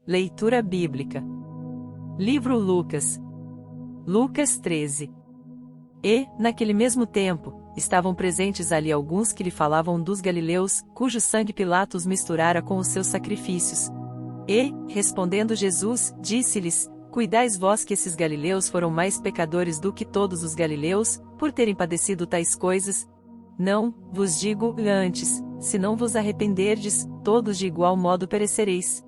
Leitura bíblica. Livro Lucas. Lucas 13. E, naquele mesmo tempo, estavam presentes ali alguns que lhe falavam dos galileus, cujo sangue Pilatos misturara com os seus sacrifícios. E, respondendo Jesus, disse-lhes: Cuidais vós que esses galileus foram mais pecadores do que todos os galileus, por terem padecido tais coisas? Não, vos digo, antes, se não vos arrependerdes, todos de igual modo perecereis.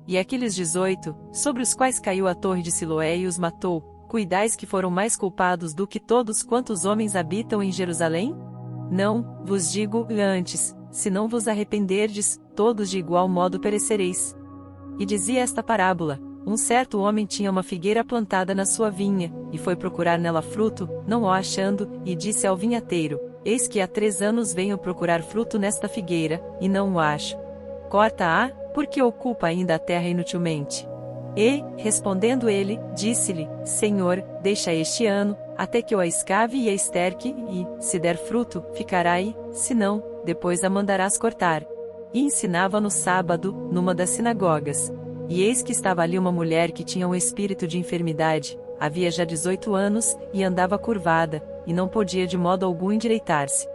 E aqueles 18, sobre os quais caiu a torre de Siloé e os matou, cuidais que foram mais culpados do que todos quantos homens habitam em Jerusalém? Não, vos digo, antes, se não vos arrependerdes, todos de igual modo perecereis. E dizia esta parábola: um certo homem tinha uma figueira plantada na sua vinha, e foi procurar nela fruto, não o achando, e disse ao vinhateiro: Eis que há 3 anos venho procurar fruto nesta figueira, e não o acho. Corta-a, porque ocupa ainda a terra inutilmente. E, respondendo ele, disse-lhe: Senhor, deixa este ano, até que eu a escave e a esterque, e, se der fruto, ficará aí, se não, depois a mandarás cortar. E ensinava no sábado, numa das sinagogas. E eis que estava ali uma mulher que tinha um espírito de enfermidade, havia já 18 anos, e andava curvada, e não podia de modo algum endireitar-se.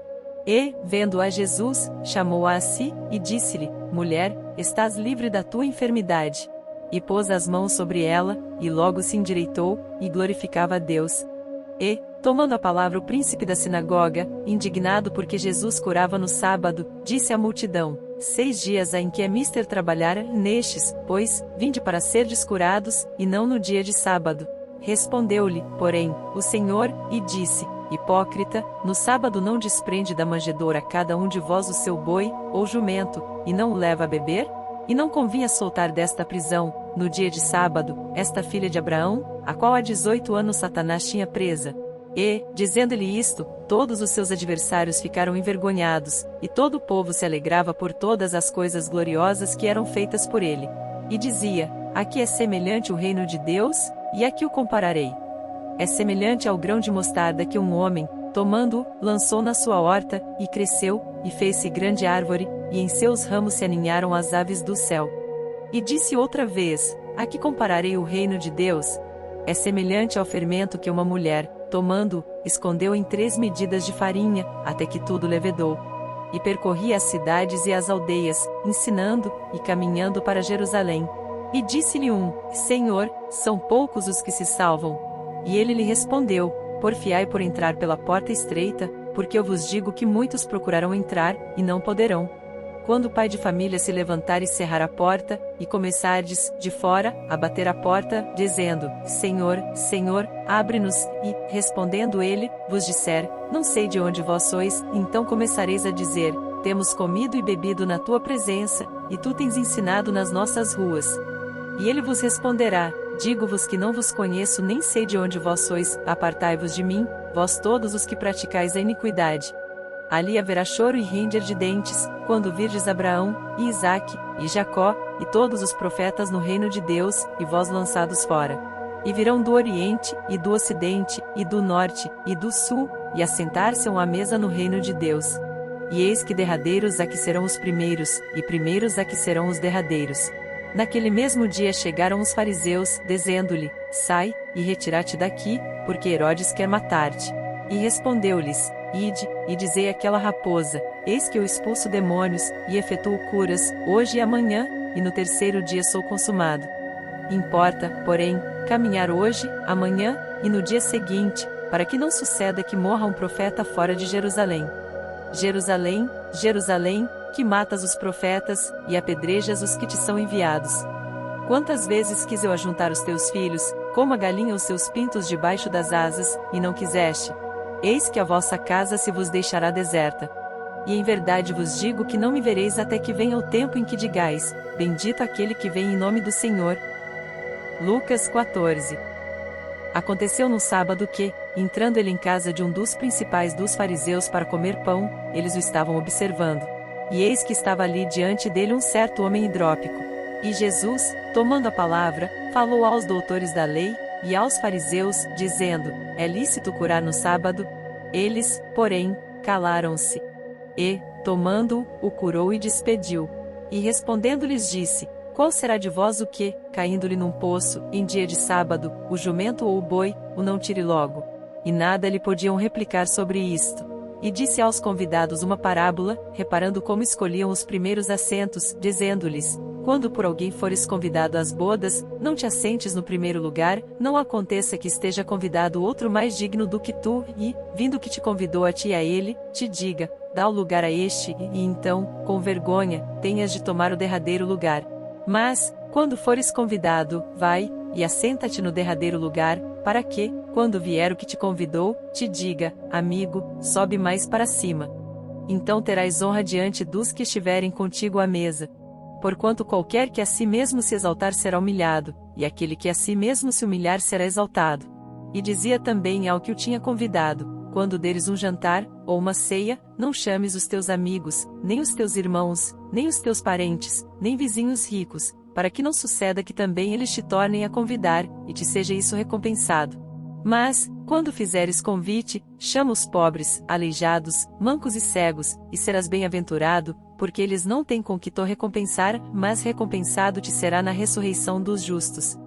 E, vendo-a Jesus, chamou-a a si, e disse-lhe: Mulher, estás livre da tua enfermidade. E pôs as mãos sobre ela, e logo se endireitou, e glorificava a Deus. E, tomando a palavra o príncipe da sinagoga, indignado porque Jesus curava no sábado, disse à multidão: 6 dias há em que é mister trabalhar nestes, pois, vinde para serdes curados, e não no dia de sábado. Respondeu-lhe, porém, o Senhor, e disse: Hipócrita, no sábado não desprende da manjedoura cada um de vós o seu boi, ou jumento, e não o leva a beber? E não convinha soltar desta prisão, no dia de sábado, esta filha de Abraão, a qual há 18 anos Satanás tinha presa? E, dizendo-lhe isto, todos os seus adversários ficaram envergonhados, e todo o povo se alegrava por todas as coisas gloriosas que eram feitas por ele. E dizia: Aqui é semelhante o reino de Deus, e a que o compararei? É semelhante ao grão de mostarda que um homem, tomando-o, lançou na sua horta, e cresceu, e fez-se grande árvore, e em seus ramos se aninharam as aves do céu. E disse outra vez: A que compararei o reino de Deus? É semelhante ao fermento que uma mulher, tomando-o, escondeu em 3 medidas de farinha, até que tudo levedou. E percorria as cidades e as aldeias, ensinando, e caminhando para Jerusalém. E disse-lhe um: Senhor, são poucos os que se salvam. E ele lhe respondeu: Porfiai por entrar pela porta estreita, porque eu vos digo que muitos procurarão entrar, e não poderão. Quando o pai de família se levantar e cerrar a porta, e começardes, de fora, a bater a porta, dizendo: Senhor, Senhor, abre-nos, e, respondendo ele, vos disser: Não sei de onde vós sois, então começareis a dizer: Temos comido e bebido na tua presença, e tu tens ensinado nas nossas ruas. E ele vos responderá: Digo-vos que não vos conheço nem sei de onde vós sois, apartai-vos de mim, vós todos os que praticais a iniquidade. Ali haverá choro e ranger de dentes, quando virdes Abraão, e Isaque, e Jacó, e todos os profetas no reino de Deus, e vós lançados fora. E virão do Oriente, e do Ocidente, e do Norte, e do Sul, e assentar-se-ão à mesa no reino de Deus. E eis que derradeiros aqui serão os primeiros, e primeiros aqui serão os derradeiros. Naquele mesmo dia chegaram os fariseus, dizendo-lhe: Sai, e retira-te daqui, porque Herodes quer matar-te. E respondeu-lhes: Ide, e dizei àquela raposa: Eis que eu expulso demônios, e efetuo curas, hoje e amanhã, e no 3º dia sou consumado. Importa, porém, caminhar hoje, amanhã, e no dia seguinte, para que não suceda que morra um profeta fora de Jerusalém. Jerusalém, Jerusalém, que matas os profetas, e apedrejas os que te são enviados. Quantas vezes quis eu ajuntar os teus filhos, como a galinha os seus pintos debaixo das asas, e não quiseste? Eis que a vossa casa se vos deixará deserta. E em verdade vos digo que não me vereis até que venha o tempo em que digais: Bendito aquele que vem em nome do Senhor. Lucas 14. Aconteceu no sábado que, entrando ele em casa de um dos principais dos fariseus para comer pão, eles o estavam observando. E eis que estava ali diante dele um certo homem hidrópico. E Jesus, tomando a palavra, falou aos doutores da lei, e aos fariseus, dizendo: É lícito curar no sábado? Eles, porém, calaram-se. E, tomando-o, o curou e despediu. E respondendo-lhes disse: Qual será de vós o que, caindo-lhe num poço, em dia de sábado, o jumento ou o boi, o não tire logo? E nada lhe podiam replicar sobre isto. E disse aos convidados uma parábola, reparando como escolhiam os primeiros assentos, dizendo-lhes: quando por alguém fores convidado às bodas, não te assentes no primeiro lugar, não aconteça que esteja convidado outro mais digno do que tu, e, vindo que te convidou a ti e a ele, te diga: dá o lugar a este, e então, com vergonha, tenhas de tomar o derradeiro lugar. Mas, quando fores convidado, vai, e assenta-te no derradeiro lugar, para que, quando vier o que te convidou, te diga: amigo, sobe mais para cima. Então terás honra diante dos que estiverem contigo à mesa. Porquanto qualquer que a si mesmo se exaltar será humilhado, e aquele que a si mesmo se humilhar será exaltado. E dizia também ao que o tinha convidado: quando deres um jantar, ou uma ceia, não chames os teus amigos, nem os teus irmãos, nem os teus parentes, nem vizinhos ricos, para que não suceda que também eles te tornem a convidar, e te seja isso recompensado. Mas, quando fizeres convite, chama os pobres, aleijados, mancos e cegos, e serás bem-aventurado, porque eles não têm com que te recompensar, mas recompensado te será na ressurreição dos justos.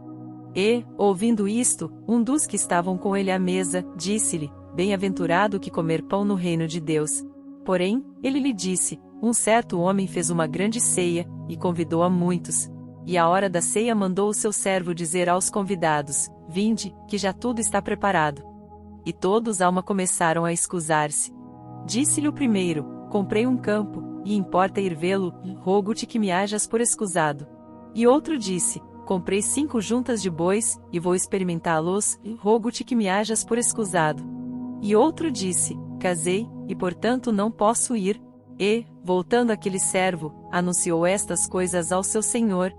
E, ouvindo isto, um dos que estavam com ele à mesa, disse-lhe: bem-aventurado que comer pão no reino de Deus. Porém, ele lhe disse: um certo homem fez uma grande ceia, e convidou a muitos. E à hora da ceia mandou o seu servo dizer aos convidados: vinde, que já tudo está preparado. E todos a uma começaram a escusar-se. Disse-lhe o primeiro: comprei um campo, e importa ir vê-lo, rogo-te que me hajas por escusado. E outro disse: comprei 5 juntas de bois, e vou experimentá-los, rogo-te que me hajas por escusado. E outro disse: casei, e portanto não posso ir. E, voltando aquele servo, anunciou estas coisas ao seu senhor.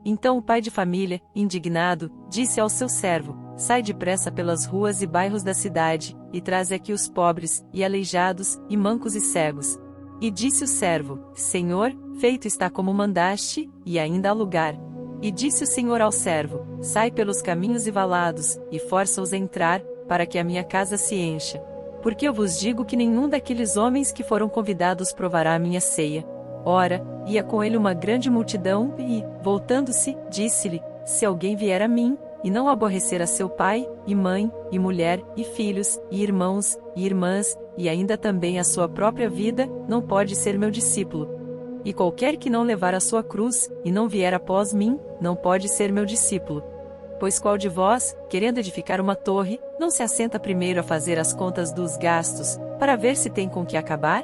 Então o pai de família, indignado, disse ao seu servo: sai depressa pelas ruas e bairros da cidade, e traze aqui os pobres, e aleijados, e mancos e cegos. E disse o servo: Senhor, feito está como mandaste, e ainda há lugar. E disse o Senhor ao servo: sai pelos caminhos e valados, e força-os a entrar, para que a minha casa se encha. Porque eu vos digo que nenhum daqueles homens que foram convidados provará a minha ceia. Ora, ia com ele uma grande multidão, e, voltando-se, disse-lhe: se alguém vier a mim, e não aborrecer a seu pai, e mãe, e mulher, e filhos, e irmãos, e irmãs, e ainda também a sua própria vida, não pode ser meu discípulo. E qualquer que não levar a sua cruz, e não vier após mim, não pode ser meu discípulo. Pois qual de vós, querendo edificar uma torre, não se assenta primeiro a fazer as contas dos gastos, para ver se tem com que acabar?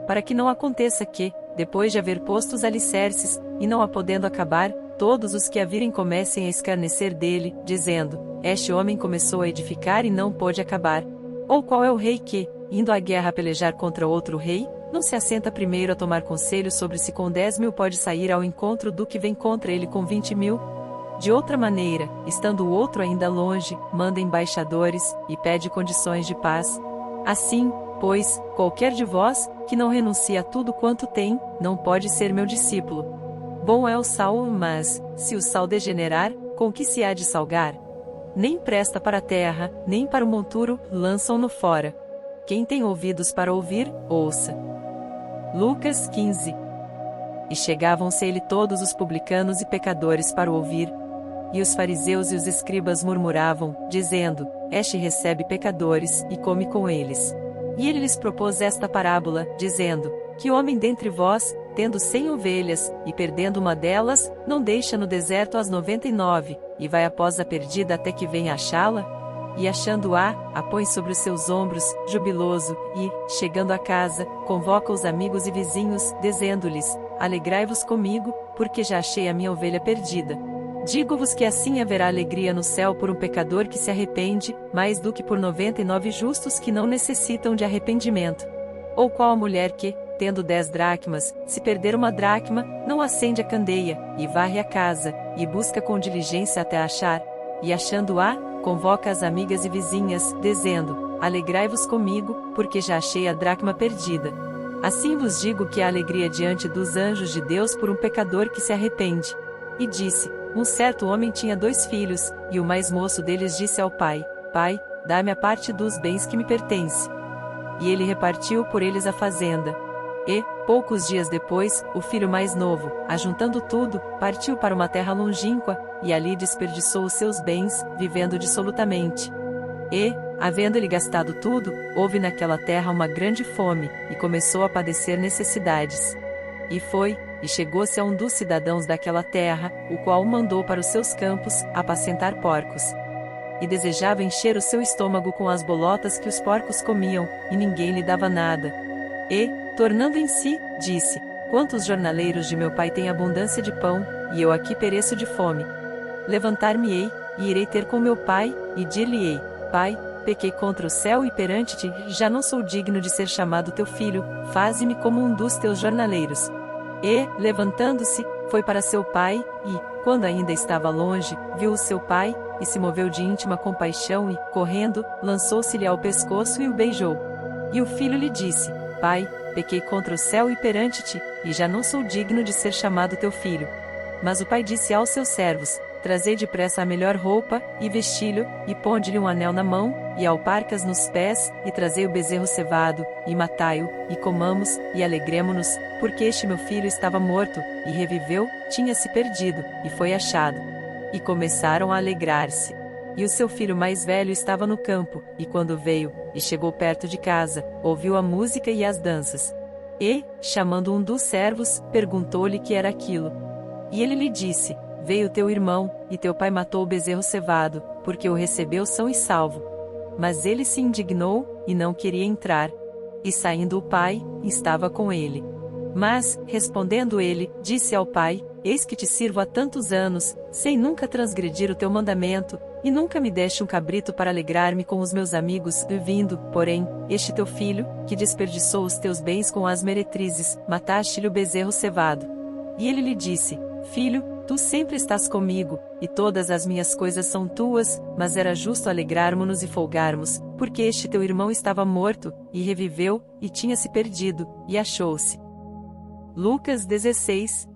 Para que não aconteça que, depois de haver posto os alicerces, e não a podendo acabar, todos os que a virem comecem a escarnecer dele, dizendo: este homem começou a edificar e não pôde acabar. Ou qual é o rei que, indo à guerra pelejar contra outro rei, não se assenta primeiro a tomar conselho sobre se com 10.000 pode sair ao encontro do que vem contra ele com 20.000? De outra maneira, estando o outro ainda longe, manda embaixadores, e pede condições de paz. Assim, pois, qualquer de vós, que não renuncia a tudo quanto tem, não pode ser meu discípulo. Bom é o sal, mas, se o sal degenerar, com que se há de salgar? Nem presta para a terra, nem para o monturo, lançam-no fora. Quem tem ouvidos para ouvir, ouça. Lucas 15. E chegavam-se a ele todos os publicanos e pecadores para o ouvir. E os fariseus e os escribas murmuravam, dizendo: este recebe pecadores, e come com eles. E ele lhes propôs esta parábola, dizendo: que homem dentre vós, tendo 100 ovelhas, e perdendo uma delas, não deixa no deserto as 99, e vai após a perdida até que venha achá-la? E achando-a, a põe sobre os seus ombros, jubiloso, e, chegando a casa, convoca os amigos e vizinhos, dizendo-lhes: alegrai-vos comigo, porque já achei a minha ovelha perdida. Digo-vos que assim haverá alegria no céu por um pecador que se arrepende, mais do que por 99 justos que não necessitam de arrependimento. Ou qual a mulher que, tendo 10 dracmas, se perder uma dracma, não acende a candeia, e varre a casa, e busca com diligência até achar, e achando-a, convoca as amigas e vizinhas, dizendo: alegrai-vos comigo, porque já achei a dracma perdida. Assim vos digo que há alegria diante dos anjos de Deus por um pecador que se arrepende. E disse: um certo homem tinha 2 filhos, e o mais moço deles disse ao pai: pai, dá-me a parte dos bens que me pertence. E ele repartiu por eles a fazenda. E, Poucos dias depois, o filho mais novo, ajuntando tudo, partiu para uma terra longínqua, e ali desperdiçou os seus bens, vivendo dissolutamente. E, havendo ele gastado tudo, houve naquela terra uma grande fome, e começou a padecer necessidades. E foi, e chegou-se a um dos cidadãos daquela terra, o qual o mandou para os seus campos, apacentar porcos. E desejava encher o seu estômago com as bolotas que os porcos comiam, e ninguém lhe dava nada. E, tornando em si, disse: Quantos jornaleiros de meu pai têm abundância de pão, e eu aqui pereço de fome? Levantar-me-ei, e irei ter com meu pai, e dir-lhe-ei: Pai, pequei contra o céu e perante ti, já não sou digno de ser chamado teu filho, faze-me como um dos teus jornaleiros. E, levantando-se, foi para seu pai, e, quando ainda estava longe, viu o seu pai, e se moveu de íntima compaixão e, correndo, lançou-se-lhe ao pescoço e o beijou. E o filho lhe disse: Pai, pequei contra o céu e perante ti, e já não sou digno de ser chamado teu filho. Mas o pai disse aos seus servos: Trazei depressa a melhor roupa, e vesti-lhe, e ponde-lhe um anel na mão, e alparcas nos pés, e trazei o bezerro cevado, e matai-o, e comamos, e alegremo-nos, porque este meu filho estava morto, e reviveu, tinha-se perdido, e foi achado. E começaram a alegrar-se. E o seu filho mais velho estava no campo, e quando veio, e chegou perto de casa, ouviu a música e as danças. E, chamando um dos servos, perguntou-lhe que era aquilo. E ele lhe disse: Veio teu irmão, e teu pai matou o bezerro cevado, porque o recebeu são e salvo. Mas ele se indignou, e não queria entrar. E saindo o pai, estava com ele. Mas, respondendo ele, disse ao pai: Eis que te sirvo há tantos anos, sem nunca transgredir o teu mandamento, e nunca me deste um cabrito para alegrar-me com os meus amigos, vindo, porém, este teu filho, que desperdiçou os teus bens com as meretrizes, mataste-lhe o bezerro cevado. E ele lhe disse: Filho, tu sempre estás comigo, e todas as minhas coisas são tuas, mas era justo alegrarmos-nos e folgarmos, porque este teu irmão estava morto, e reviveu, e tinha-se perdido, e achou-se. Lucas 16.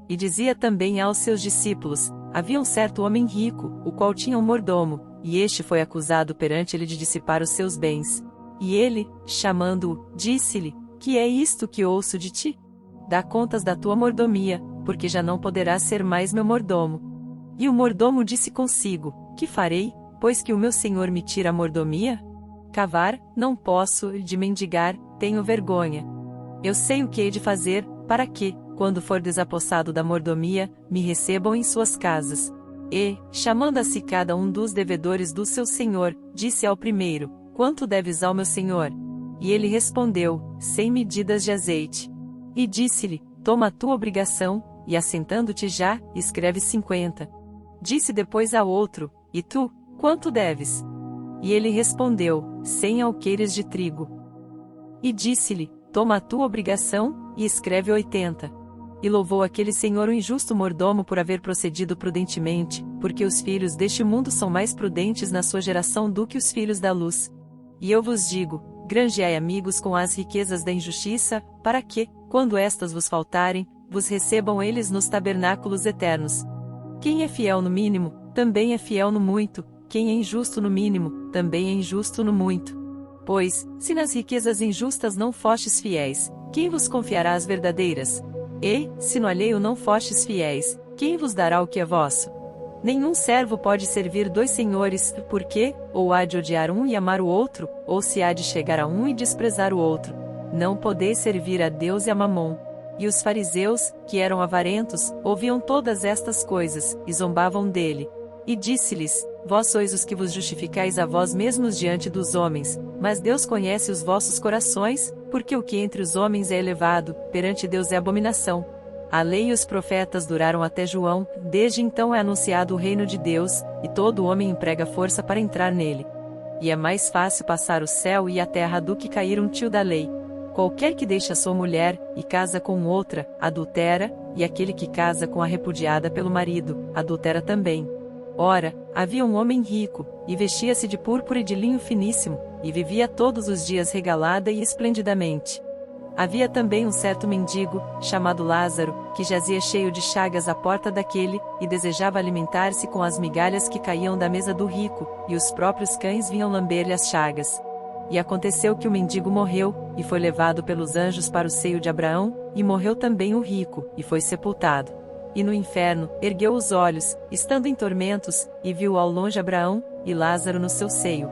E dizia também aos seus discípulos: Havia um certo homem rico, o qual tinha um mordomo, e este foi acusado perante ele de dissipar os seus bens. E ele, chamando-o, disse-lhe: Que é isto que ouço de ti? Dá contas da tua mordomia, porque já não poderás ser mais meu mordomo. E o mordomo disse consigo: Que farei, pois que o meu senhor me tira a mordomia? Cavar, não posso, de mendigar, tenho vergonha. Eu sei o que hei de fazer, para que, quando for desapossado da mordomia, me recebam em suas casas. E, chamando a si cada um dos devedores do seu senhor, disse ao primeiro: Quanto deves ao meu senhor? E ele respondeu: 100 medidas de azeite. E disse-lhe: Toma a tua obrigação, e assentando-te já, escreve 50. Disse depois a outro: E tu, quanto deves? E ele respondeu: 100 alqueires de trigo. E disse-lhe: Toma a tua obrigação, e escreve 80. E louvou aquele senhor o injusto mordomo por haver procedido prudentemente, porque os filhos deste mundo são mais prudentes na sua geração do que os filhos da luz. E eu vos digo: granjeai amigos com as riquezas da injustiça, para que, quando estas vos faltarem, vos recebam eles nos tabernáculos eternos. Quem é fiel no mínimo, também é fiel no muito, quem é injusto no mínimo, também é injusto no muito. Pois, se nas riquezas injustas não fostes fiéis, quem vos confiará as verdadeiras? E, se no alheio não fostes fiéis, quem vos dará o que é vosso? Nenhum servo pode servir dois senhores, porque, ou há de odiar um e amar o outro, ou se há de chegar a um e desprezar o outro. Não podeis servir a Deus e a Mamom. E os fariseus, que eram avarentos, ouviam todas estas coisas, e zombavam dele. E disse-lhes: Vós sois os que vos justificais a vós mesmos diante dos homens, mas Deus conhece os vossos corações, porque o que entre os homens é elevado, perante Deus é abominação. A lei e os profetas duraram até João, desde então é anunciado o reino de Deus, e todo homem emprega força para entrar nele. E é mais fácil passar o céu e a terra do que cair um tio da lei. Qualquer que deixa sua mulher, e casa com outra, adultera, e aquele que casa com a repudiada pelo marido, adultera também. Ora, havia um homem rico, e vestia-se de púrpura e de linho finíssimo, e vivia todos os dias regalada e esplendidamente. Havia também um certo mendigo, chamado Lázaro, que jazia cheio de chagas à porta daquele, e desejava alimentar-se com as migalhas que caíam da mesa do rico, e os próprios cães vinham lamber-lhe as chagas. E aconteceu que o mendigo morreu, e foi levado pelos anjos para o seio de Abraão, e morreu também o rico, e foi sepultado. E no inferno, ergueu os olhos, estando em tormentos, e viu ao longe Abraão, e Lázaro no seu seio.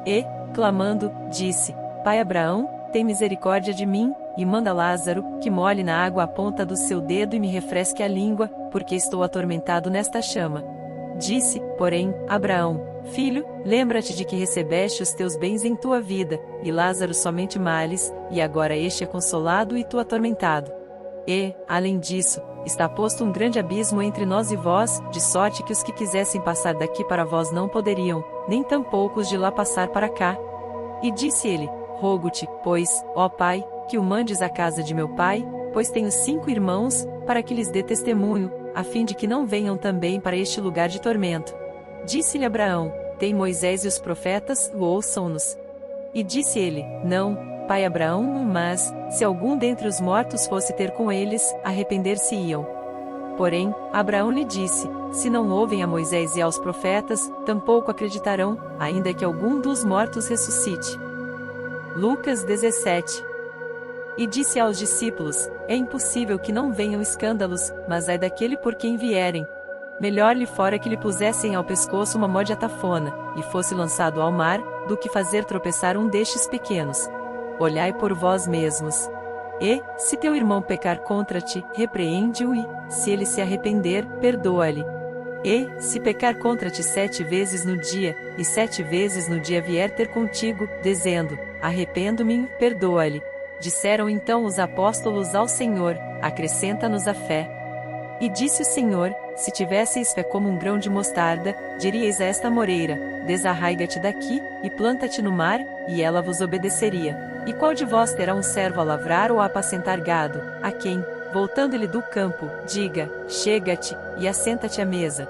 E, clamando, disse: Pai Abraão, tem misericórdia de mim, e manda Lázaro, que molhe na água a ponta do seu dedo e me refresque a língua, porque estou atormentado nesta chama. Disse, porém, Abraão: Filho, lembra-te de que recebeste os teus bens em tua vida, e Lázaro somente males, e agora este é consolado e tu atormentado. E, além disso, está posto um grande abismo entre nós e vós, de sorte que os que quisessem passar daqui para vós não poderiam, nem tampouco os de lá passar para cá. E disse ele: Rogo-te, pois, ó Pai, que o mandes à casa de meu pai, pois tenho 5 irmãos, para que lhes dê testemunho, a fim de que não venham também para este lugar de tormento. Disse-lhe Abraão: Tem Moisés e os profetas, ouçam-nos. E disse ele: Não, pai Abraão, mas, se algum dentre os mortos fosse ter com eles, arrepender-se-iam. Porém, Abraão lhe disse: Se não ouvem a Moisés e aos profetas, tampouco acreditarão, ainda que algum dos mortos ressuscite. Lucas 17. E disse aos discípulos: É impossível que não venham escândalos, mas ai daquele por quem vierem. Melhor lhe fora que lhe pusessem ao pescoço uma mó de atafona, e fosse lançado ao mar, do que fazer tropeçar um destes pequenos. Olhai por vós mesmos. E, se teu irmão pecar contra ti, repreende-o e, se ele se arrepender, perdoa-lhe. E, se pecar contra ti 7 vezes no dia, e 7 vezes no dia vier ter contigo, dizendo: Arrependo-me, perdoa-lhe. Disseram então os apóstolos ao Senhor: Acrescenta-nos a fé. E disse o Senhor: Se tivesseis fé como um grão de mostarda, diríeis a esta moreira: Desarraiga-te daqui, e planta-te no mar, e ela vos obedeceria. E qual de vós terá um servo a lavrar ou a apacentar gado, a quem, voltando-lhe do campo, diga: Chega-te, e assenta-te à mesa?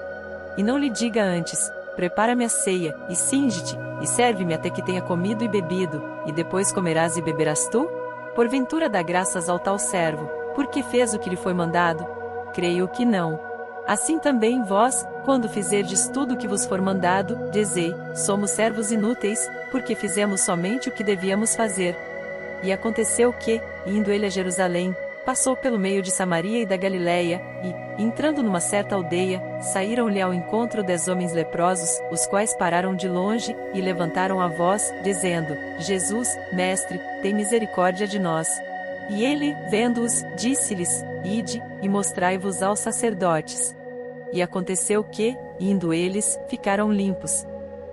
E não lhe diga antes: Prepara-me a ceia, e cinge-te, e serve-me até que tenha comido e bebido, e depois comerás e beberás tu? Porventura dá graças ao tal servo, porque fez o que lhe foi mandado? Creio que não. Assim também vós, quando fizerdes tudo o que vos for mandado, dizei: Somos servos inúteis, porque fizemos somente o que devíamos fazer. E aconteceu que, indo ele a Jerusalém, passou pelo meio de Samaria e da Galiléia, e, entrando numa certa aldeia, saíram-lhe ao encontro 10 homens leprosos, os quais pararam de longe, e levantaram a voz, dizendo: Jesus, Mestre, tem misericórdia de nós. E ele, vendo-os, disse-lhes: Ide, e mostrai-vos aos sacerdotes. E aconteceu que, indo eles, ficaram limpos.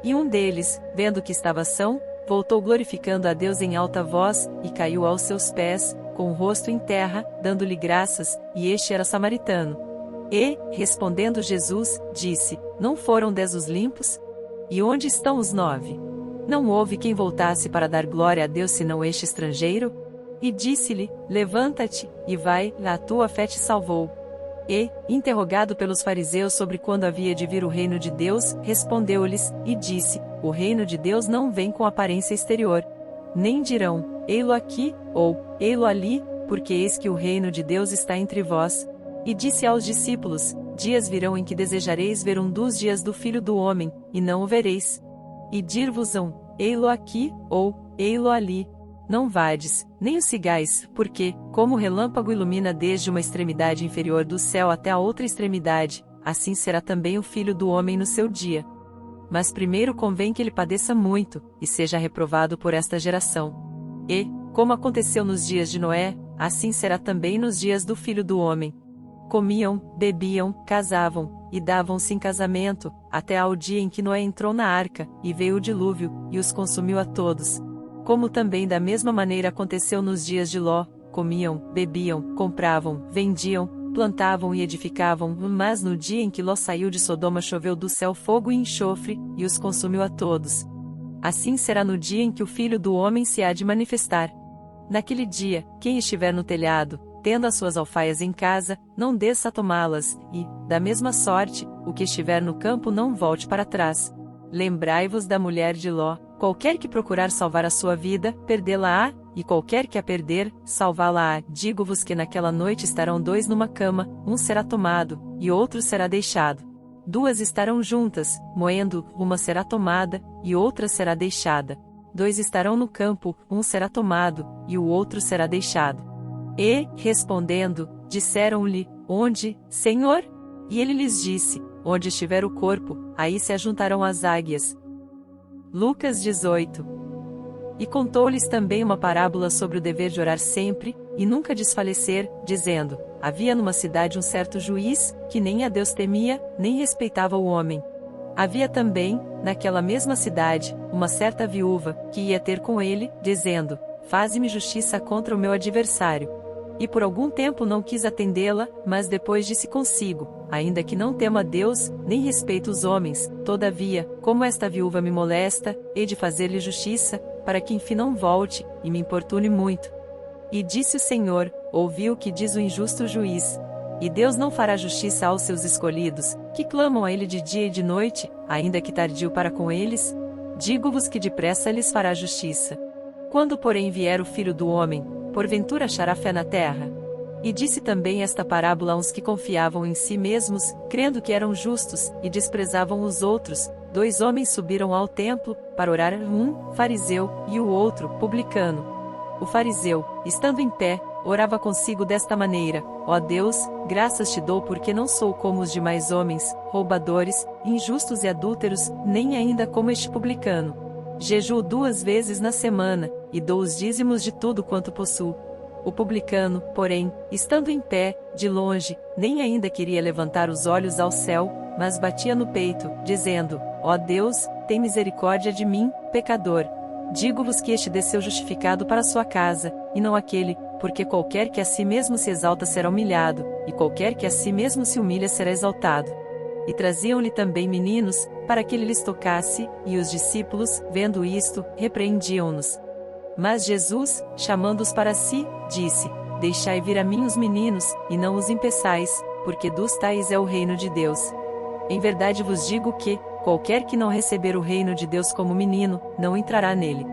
E um deles, vendo que estava são, voltou glorificando a Deus em alta voz, e caiu aos seus pés, com o rosto em terra, dando-lhe graças, e este era samaritano. E, respondendo Jesus, disse: Não foram 10 os limpos? E onde estão os 9? Não houve quem voltasse para dar glória a Deus senão este estrangeiro? E disse-lhe: Levanta-te, e vai, a tua fé te salvou. E, interrogado pelos fariseus sobre quando havia de vir o reino de Deus, respondeu-lhes, e disse: O reino de Deus não vem com aparência exterior. Nem dirão: Ei-lo aqui, ou, ei-lo ali, porque eis que o reino de Deus está entre vós. E disse aos discípulos: Dias virão em que desejareis ver um dos dias do Filho do Homem, e não o vereis. E dir-vos-ão: Ei-lo aqui, ou, ei-lo ali. Não vades, nem o sigais, porque, como o relâmpago ilumina desde uma extremidade inferior do céu até a outra extremidade, assim será também o Filho do Homem no seu dia. Mas primeiro convém que ele padeça muito, e seja reprovado por esta geração. E, como aconteceu nos dias de Noé, assim será também nos dias do Filho do Homem. Comiam, bebiam, casavam, e davam-se em casamento, até ao dia em que Noé entrou na arca, e veio o dilúvio, e os consumiu a todos. Como também da mesma maneira aconteceu nos dias de Ló: comiam, bebiam, compravam, vendiam, plantavam e edificavam, mas no dia em que Ló saiu de Sodoma choveu do céu fogo e enxofre, e os consumiu a todos. Assim será no dia em que o Filho do Homem se há de manifestar. Naquele dia, quem estiver no telhado, tendo as suas alfaias em casa, não desça a tomá-las, e, da mesma sorte, o que estiver no campo não volte para trás. Lembrai-vos da mulher de Ló: qualquer que procurar salvar a sua vida, perdê-la-á, e qualquer que a perder, salvá-la-á. Digo-vos que naquela noite estarão 2 numa cama, um será tomado, e outro será deixado. 2 estarão juntas, moendo, uma será tomada, e outra será deixada. dois estarão no campo, um será tomado, e o outro será deixado. E, respondendo, disseram-lhe, onde, Senhor? E ele lhes disse, onde estiver o corpo, aí se ajuntarão as águias. Lucas 18. E contou-lhes também uma parábola sobre o dever de orar sempre, e nunca desfalecer, dizendo, havia numa cidade um certo juiz, que nem a Deus temia, nem respeitava o homem. Havia também, naquela mesma cidade, uma certa viúva, que ia ter com ele, dizendo, faze-me justiça contra o meu adversário. E por algum tempo não quis atendê-la, mas depois disse consigo, ainda que não tema Deus, nem respeito os homens, todavia, como esta viúva me molesta, hei de fazer-lhe justiça, para que enfim não volte, e me importune muito. E disse o Senhor, ouvi o que diz o injusto juiz. E Deus não fará justiça aos seus escolhidos, que clamam a ele de dia e de noite, ainda que tardio para com eles? Digo-vos que depressa lhes fará justiça. Quando porém vier o Filho do Homem, porventura achará fé na terra? E disse também esta parábola a uns que confiavam em si mesmos, crendo que eram justos, e desprezavam os outros. Dois homens subiram ao templo, para orar, um, fariseu, e o outro, publicano. O fariseu, estando em pé, orava consigo desta maneira, ó Deus, graças te dou porque não sou como os demais homens, roubadores, injustos e adúlteros, nem ainda como este publicano. Jejuo 2 vezes na semana, e dou os dízimos de tudo quanto possuo. O publicano, porém, estando em pé, de longe, nem ainda queria levantar os olhos ao céu, mas batia no peito, dizendo, ó Deus, tem misericórdia de mim, pecador. Digo-vos que este desceu justificado para sua casa, e não aquele, porque qualquer que a si mesmo se exalta será humilhado, e qualquer que a si mesmo se humilha será exaltado. E traziam-lhe também meninos, para que ele lhes tocasse, e os discípulos, vendo isto, repreendiam-nos. Mas Jesus, chamando-os para si, disse, deixai vir a mim os meninos, e não os impeçais, porque dos tais é o reino de Deus. Em verdade vos digo que, qualquer que não receber o reino de Deus como menino, não entrará nele.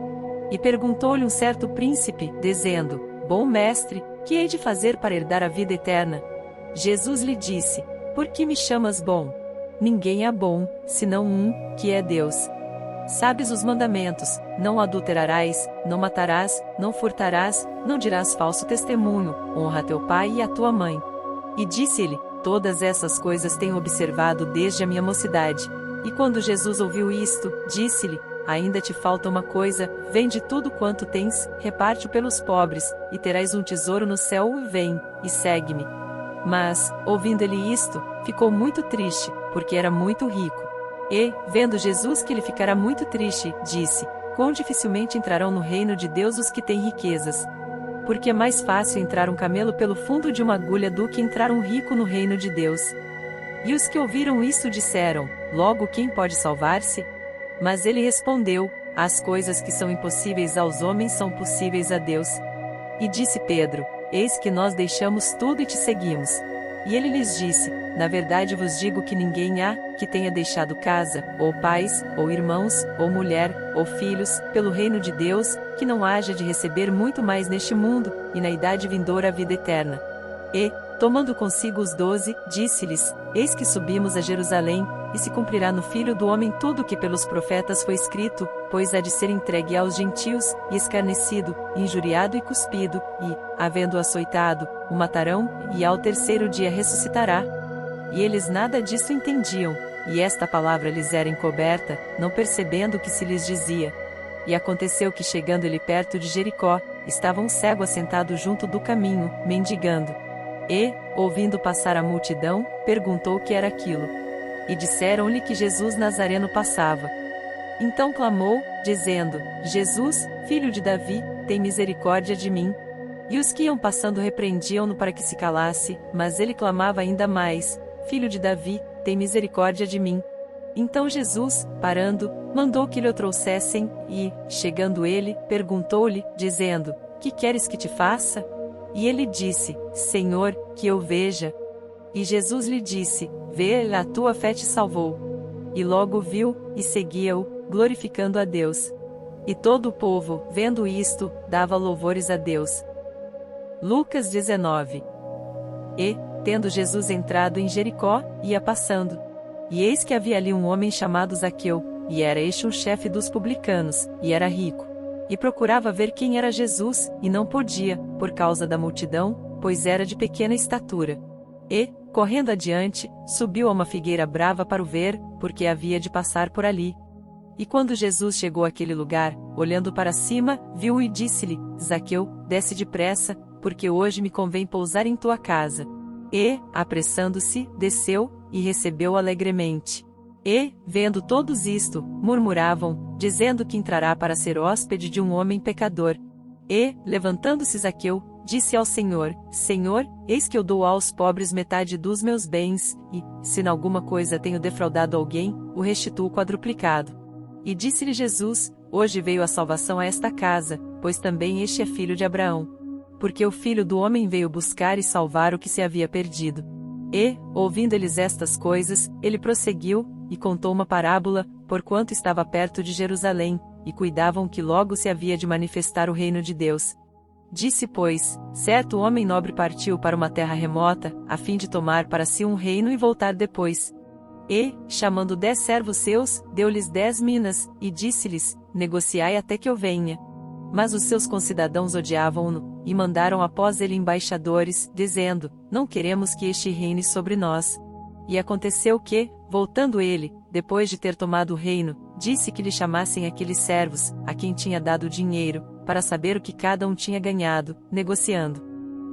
E perguntou-lhe um certo príncipe, dizendo, bom mestre, que hei de fazer para herdar a vida eterna? Jesus lhe disse, por que me chamas bom? Ninguém é bom, senão um, que é Deus. Sabes os mandamentos, não adulterarás, não matarás, não furtarás, não dirás falso testemunho, honra teu pai e a tua mãe. E disse-lhe, todas essas coisas tenho observado desde a minha mocidade. E quando Jesus ouviu isto, disse-lhe, ainda te falta uma coisa, vende tudo quanto tens, reparte-o pelos pobres, e terás um tesouro no céu, vem, e segue-me. Mas, ouvindo ele isto, ficou muito triste, porque era muito rico. E, vendo Jesus que ele ficara muito triste, disse, quão dificilmente entrarão no reino de Deus os que têm riquezas. Porque é mais fácil entrar um camelo pelo fundo de uma agulha do que entrar um rico no reino de Deus. E os que ouviram isto disseram, logo quem pode salvar-se? Mas ele respondeu, as coisas que são impossíveis aos homens são possíveis a Deus. E disse Pedro, eis que nós deixamos tudo e te seguimos. E ele lhes disse, na verdade vos digo que ninguém há, que tenha deixado casa, ou pais, ou irmãos, ou mulher, ou filhos, pelo reino de Deus, que não haja de receber muito mais neste mundo, e na idade vindoura a vida eterna. E, tomando consigo os 12, disse-lhes, eis que subimos a Jerusalém, e se cumprirá no Filho do Homem tudo o que pelos profetas foi escrito, pois há de ser entregue aos gentios, e escarnecido, injuriado e cuspido, e, havendo-o açoitado, o matarão, e ao terceiro dia ressuscitará. E eles nada disso entendiam, e esta palavra lhes era encoberta, não percebendo o que se lhes dizia. E aconteceu que chegando ele perto de Jericó, estava um cego assentado junto do caminho, mendigando. E, ouvindo passar a multidão, perguntou o que era aquilo. E disseram-lhe que Jesus Nazareno passava. Então clamou, dizendo, Jesus, filho de Davi, tem misericórdia de mim. E os que iam passando repreendiam-no para que se calasse, mas ele clamava ainda mais, filho de Davi, tem misericórdia de mim. Então Jesus, parando, mandou que lhe o trouxessem, e, chegando ele, perguntou-lhe, dizendo, que queres que te faça? E ele disse, Senhor, que eu veja. E Jesus lhe disse, vê, a tua fé te salvou. E logo viu, e seguia-o, glorificando a Deus. E todo o povo, vendo isto, dava louvores a Deus. Lucas 19. E, tendo Jesus entrado em Jericó, ia passando. E eis que havia ali um homem chamado Zaqueu, e era este um chefe dos publicanos, e era rico. E procurava ver quem era Jesus, e não podia, por causa da multidão, pois era de pequena estatura. E, correndo adiante, subiu a uma figueira brava para o ver, porque havia de passar por ali. E quando Jesus chegou àquele lugar, olhando para cima, viu-o e disse-lhe: Zaqueu, desce depressa, porque hoje me convém pousar em tua casa. E, apressando-se, desceu, e recebeu-o alegremente. E, vendo todos isto, murmuravam, dizendo que entrará para ser hóspede de um homem pecador. E, levantando-se Zaqueu, disse ao Senhor: Senhor, eis que eu dou aos pobres metade dos meus bens, e, se em alguma coisa tenho defraudado alguém, o restituo quadruplicado. E disse-lhe Jesus: Hoje veio a salvação a esta casa, pois também este é filho de Abraão. Porque o Filho do Homem veio buscar e salvar o que se havia perdido. E, ouvindo eles estas coisas, ele prosseguiu, e contou uma parábola, porquanto estava perto de Jerusalém, e cuidavam que logo se havia de manifestar o reino de Deus. Disse, pois, certo homem nobre partiu para uma terra remota, a fim de tomar para si um reino e voltar depois. E, chamando 10 servos seus, deu-lhes 10 minas, e disse-lhes: Negociai até que eu venha. Mas os seus concidadãos odiavam-no, e mandaram após ele embaixadores, dizendo: Não queremos que este reine sobre nós. E aconteceu que, voltando ele, depois de ter tomado o reino, disse que lhe chamassem aqueles servos, a quem tinha dado dinheiro, para saber o que cada um tinha ganhado, negociando.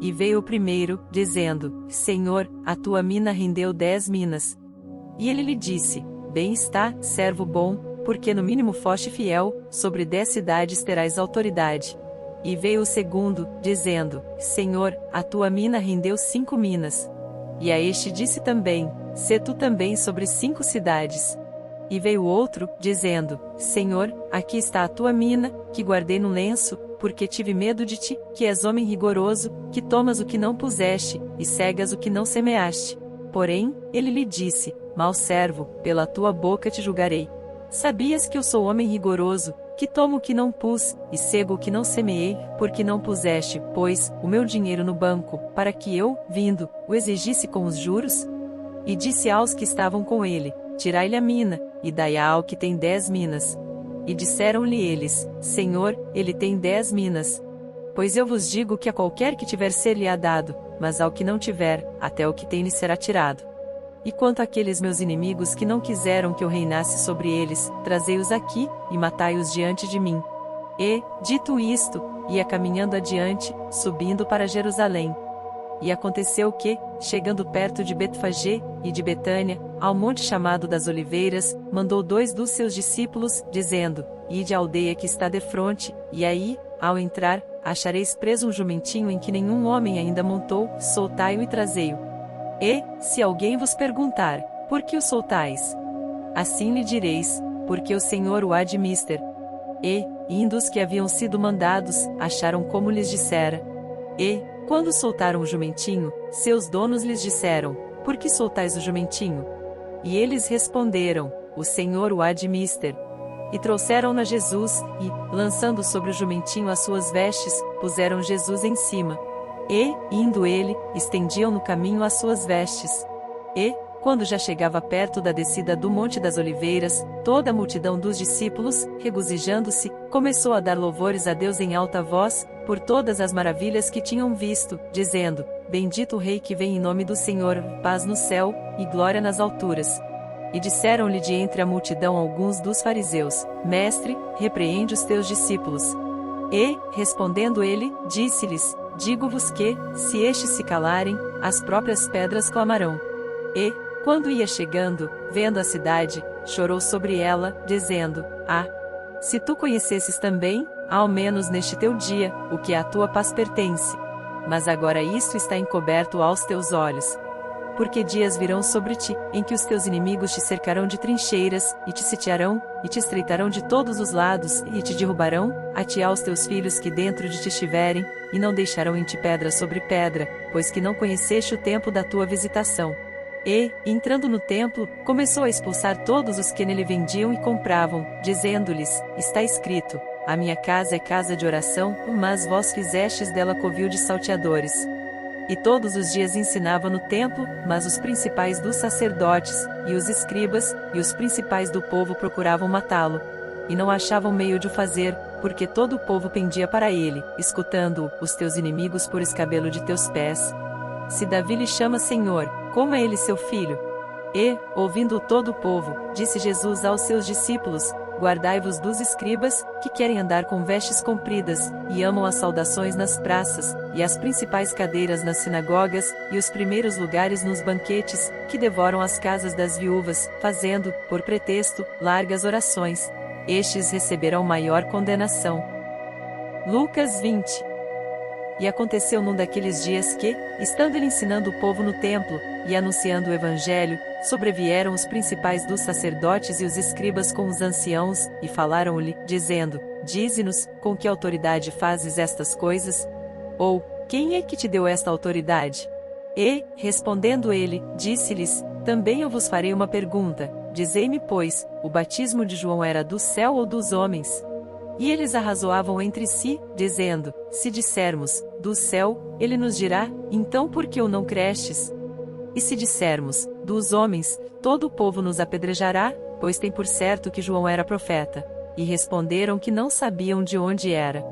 E veio o primeiro, dizendo: Senhor, a tua mina rendeu 10 minas. E ele lhe disse: Bem está, servo bom, porque no mínimo foste fiel, sobre 10 cidades terás autoridade. E veio o segundo, dizendo: Senhor, a tua mina rendeu 5 minas. E a este disse também: Sê tu também sobre 5 cidades. E veio outro, dizendo: Senhor, aqui está a tua mina, que guardei no lenço, porque tive medo de ti, que és homem rigoroso, que tomas o que não puseste, e cegas o que não semeaste. Porém, ele lhe disse: Mau servo, pela tua boca te julgarei. Sabias que eu sou homem rigoroso, que tomo o que não pus, e cego o que não semeei, porque não puseste, pois, o meu dinheiro no banco, para que eu, vindo, o exigisse com os juros? E disse aos que estavam com ele: Tirai-lhe a mina, e dai-a ao que tem 10 minas. E disseram-lhe eles: Senhor, ele tem 10 minas. Pois eu vos digo que a qualquer que tiver ser-lhe-á dado, mas ao que não tiver, até o que tem lhe será tirado. E quanto àqueles meus inimigos que não quiseram que eu reinasse sobre eles, trazei-os aqui, e matai-os diante de mim. E, dito isto, ia caminhando adiante, subindo para Jerusalém. E aconteceu que, chegando perto de Betfagé, e de Betânia, ao monte chamado das Oliveiras, mandou 2 dos seus discípulos, dizendo: Ide à aldeia que está defronte, e aí, ao entrar, achareis preso um jumentinho em que nenhum homem ainda montou, soltai-o e trazei-o. E, se alguém vos perguntar: Por que o soltais? Assim lhe direis: Porque o Senhor o há de mister. E, indo os que haviam sido mandados, acharam como lhes dissera. E, quando soltaram o jumentinho, seus donos lhes disseram: Por que soltais o jumentinho? E eles responderam: O Senhor o há de mister. E trouxeram-na a Jesus, e, lançando sobre o jumentinho as suas vestes, puseram Jesus em cima. E, indo ele, estendiam no caminho as suas vestes. E, quando já chegava perto da descida do Monte das Oliveiras, toda a multidão dos discípulos, regozijando-se, começou a dar louvores a Deus em alta voz, por todas as maravilhas que tinham visto, dizendo: Bendito o Rei que vem em nome do Senhor, paz no céu, e glória nas alturas. E disseram-lhe de entre a multidão alguns dos fariseus: Mestre, repreende os teus discípulos. E, respondendo ele, disse-lhes: Digo-vos que, se estes se calarem, as próprias pedras clamarão. E, quando ia chegando, vendo a cidade, chorou sobre ela, dizendo: Ah! Se tu conhecesses também, ao menos neste teu dia, o que à tua paz pertence. Mas agora isto está encoberto aos teus olhos. Porque dias virão sobre ti, em que os teus inimigos te cercarão de trincheiras, e te sitiarão, e te estreitarão de todos os lados, e te derrubarão, a ti e aos teus filhos que dentro de ti estiverem, e não deixarão em ti pedra sobre pedra, pois que não conheceste o tempo da tua visitação. E, entrando no templo, começou a expulsar todos os que nele vendiam e compravam, dizendo-lhes: Está escrito: A minha casa é casa de oração, mas vós fizestes dela covil de salteadores. E todos os dias ensinava no templo, mas os principais dos sacerdotes, e os escribas, e os principais do povo procuravam matá-lo. E não achavam meio de o fazer, porque todo o povo pendia para ele, escutando-o, os teus inimigos por escabelo de teus pés. Se Davi lhe chama Senhor, como é ele seu filho? E, ouvindo todo o povo, disse Jesus aos seus discípulos: Guardai-vos dos escribas, que querem andar com vestes compridas, e amam as saudações nas praças, e as principais cadeiras nas sinagogas, e os primeiros lugares nos banquetes, que devoram as casas das viúvas, fazendo, por pretexto, largas orações. Estes receberão maior condenação. Lucas 20. E aconteceu num daqueles dias que, estando ele ensinando o povo no templo, e anunciando o evangelho, sobrevieram os principais dos sacerdotes e os escribas com os anciãos, e falaram-lhe, dizendo: Dize-nos, com que autoridade fazes estas coisas? Ou, quem é que te deu esta autoridade? E, respondendo ele, disse-lhes: Também eu vos farei uma pergunta. Dizei-me, pois, o batismo de João era do céu ou dos homens? E eles arrazoavam entre si, dizendo: Se dissermos, do céu, ele nos dirá: Então por que o não crestes? E se dissermos, dos homens, todo o povo nos apedrejará, pois tem por certo que João era profeta. E responderam que não sabiam de onde era.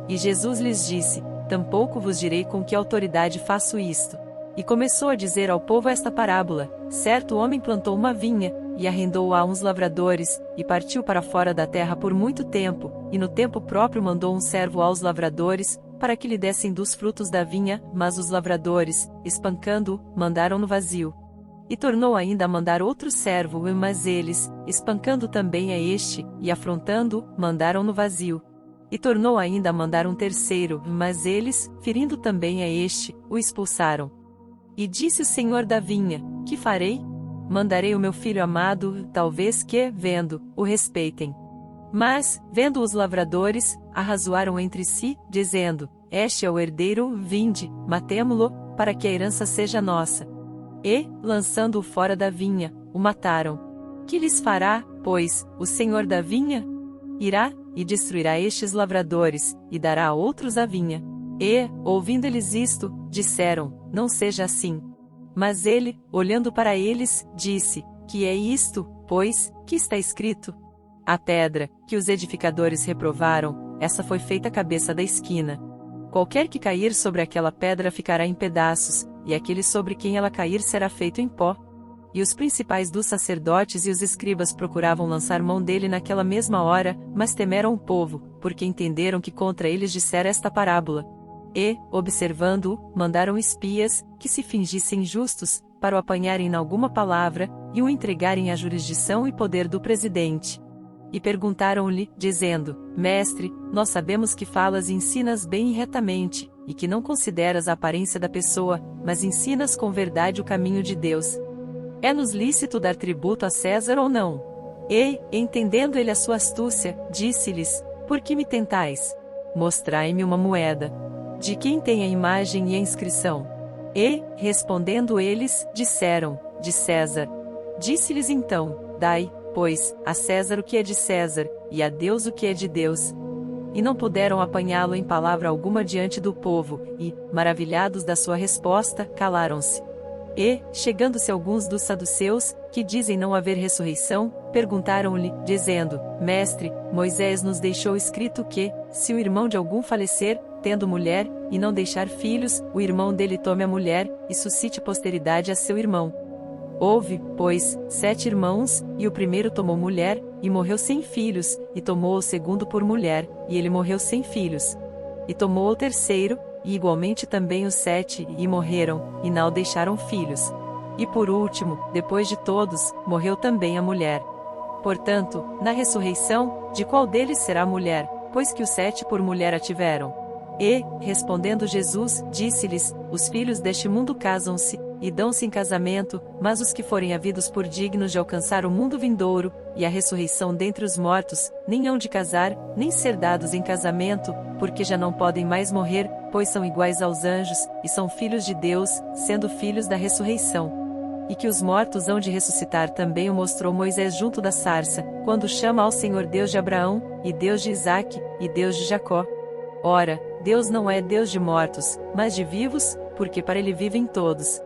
E Jesus lhes disse: Tampouco vos direi com que autoridade faço isto. E começou a dizer ao povo esta parábola: Certo homem plantou uma vinha, e arrendou-a a uns lavradores, e partiu para fora da terra por muito tempo, e no tempo próprio mandou um servo aos lavradores, para que lhe dessem dos frutos da vinha, mas os lavradores, espancando-o, mandaram-no vazio. E tornou ainda a mandar outro servo, mas eles, espancando também a este, e afrontando-o, mandaram-no vazio. E tornou ainda a mandar um terceiro, mas eles, ferindo também a este, o expulsaram. E disse o senhor da vinha: Que farei? Mandarei o meu filho amado, talvez que, vendo, o respeitem. Mas, vendo os lavradores, arrazoaram entre si, dizendo: Este é o herdeiro, vinde, matemo-lo, para que a herança seja nossa. E, lançando-o fora da vinha, o mataram. Que lhes fará, pois, o senhor da vinha? Irá, e destruirá estes lavradores, e dará a outros a vinha. E, ouvindo eles isto, disseram: Não seja assim. Mas ele, olhando para eles, disse: Que é isto, pois, que está escrito? A pedra, que os edificadores reprovaram, essa foi feita a cabeça da esquina. Qualquer que cair sobre aquela pedra ficará em pedaços, e aquele sobre quem ela cair será feito em pó. E os principais dos sacerdotes e os escribas procuravam lançar mão dele naquela mesma hora, mas temeram o povo, porque entenderam que contra eles dissera esta parábola. E, observando-o, mandaram espias, que se fingissem justos, para o apanharem em alguma palavra, e o entregarem à jurisdição e poder do presidente. E perguntaram-lhe, dizendo: Mestre, nós sabemos que falas e ensinas bem e retamente, e que não consideras a aparência da pessoa, mas ensinas com verdade o caminho de Deus. É-nos lícito dar tributo a César ou não? E, entendendo ele a sua astúcia, disse-lhes: Por que me tentais? Mostrai-me uma moeda. De quem tem a imagem e a inscrição? E, respondendo eles, disseram: De César. Disse-lhes então: Dai, pois, a César o que é de César, e a Deus o que é de Deus. E não puderam apanhá-lo em palavra alguma diante do povo, e, maravilhados da sua resposta, calaram-se. E, chegando-se alguns dos saduceus, que dizem não haver ressurreição, perguntaram-lhe, dizendo: Mestre, Moisés nos deixou escrito que, se o irmão de algum falecer, tendo mulher, e não deixar filhos, o irmão dele tome a mulher, e suscite posteridade a seu irmão. Houve, pois, 7 irmãos, e o primeiro tomou mulher, e morreu sem filhos, e tomou o segundo por mulher, e ele morreu sem filhos. E tomou o terceiro, e igualmente também os 7, e morreram, e não deixaram filhos. E por último, depois de todos, morreu também a mulher. Portanto, na ressurreição, de qual deles será a mulher, pois que os 7 por mulher a tiveram? E, respondendo Jesus, disse-lhes: Os filhos deste mundo casam-se, e dão-se em casamento, mas os que forem havidos por dignos de alcançar o mundo vindouro, e a ressurreição dentre os mortos, nem hão de casar, nem ser dados em casamento, porque já não podem mais morrer, pois são iguais aos anjos, e são filhos de Deus, sendo filhos da ressurreição. E que os mortos hão de ressuscitar também o mostrou Moisés junto da sarça, quando chama ao Senhor Deus de Abraão, e Deus de Isaque, e Deus de Jacó. Ora, Deus não é Deus de mortos, mas de vivos, porque para ele vivem todos.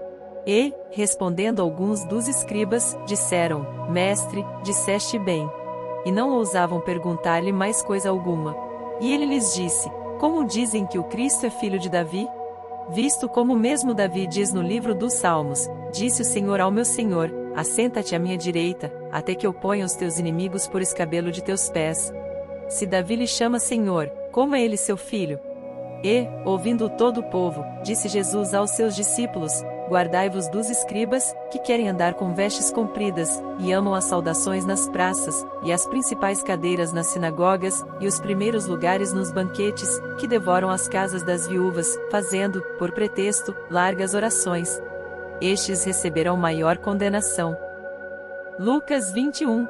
E, respondendo alguns dos escribas, disseram: Mestre, disseste bem. E não ousavam perguntar-lhe mais coisa alguma. E ele lhes disse: Como dizem que o Cristo é filho de Davi? Visto como mesmo Davi diz no livro dos Salmos: Disse o Senhor ao meu Senhor: Assenta-te à minha direita, até que eu ponha os teus inimigos por escabelo de teus pés. Se Davi lhe chama Senhor, como é ele seu filho? E, ouvindo todo o povo, disse Jesus aos seus discípulos: Guardai-vos dos escribas, que querem andar com vestes compridas, e amam as saudações nas praças, e as principais cadeiras nas sinagogas, e os primeiros lugares nos banquetes, que devoram as casas das viúvas, fazendo, por pretexto, largas orações. Estes receberão maior condenação. Lucas 21.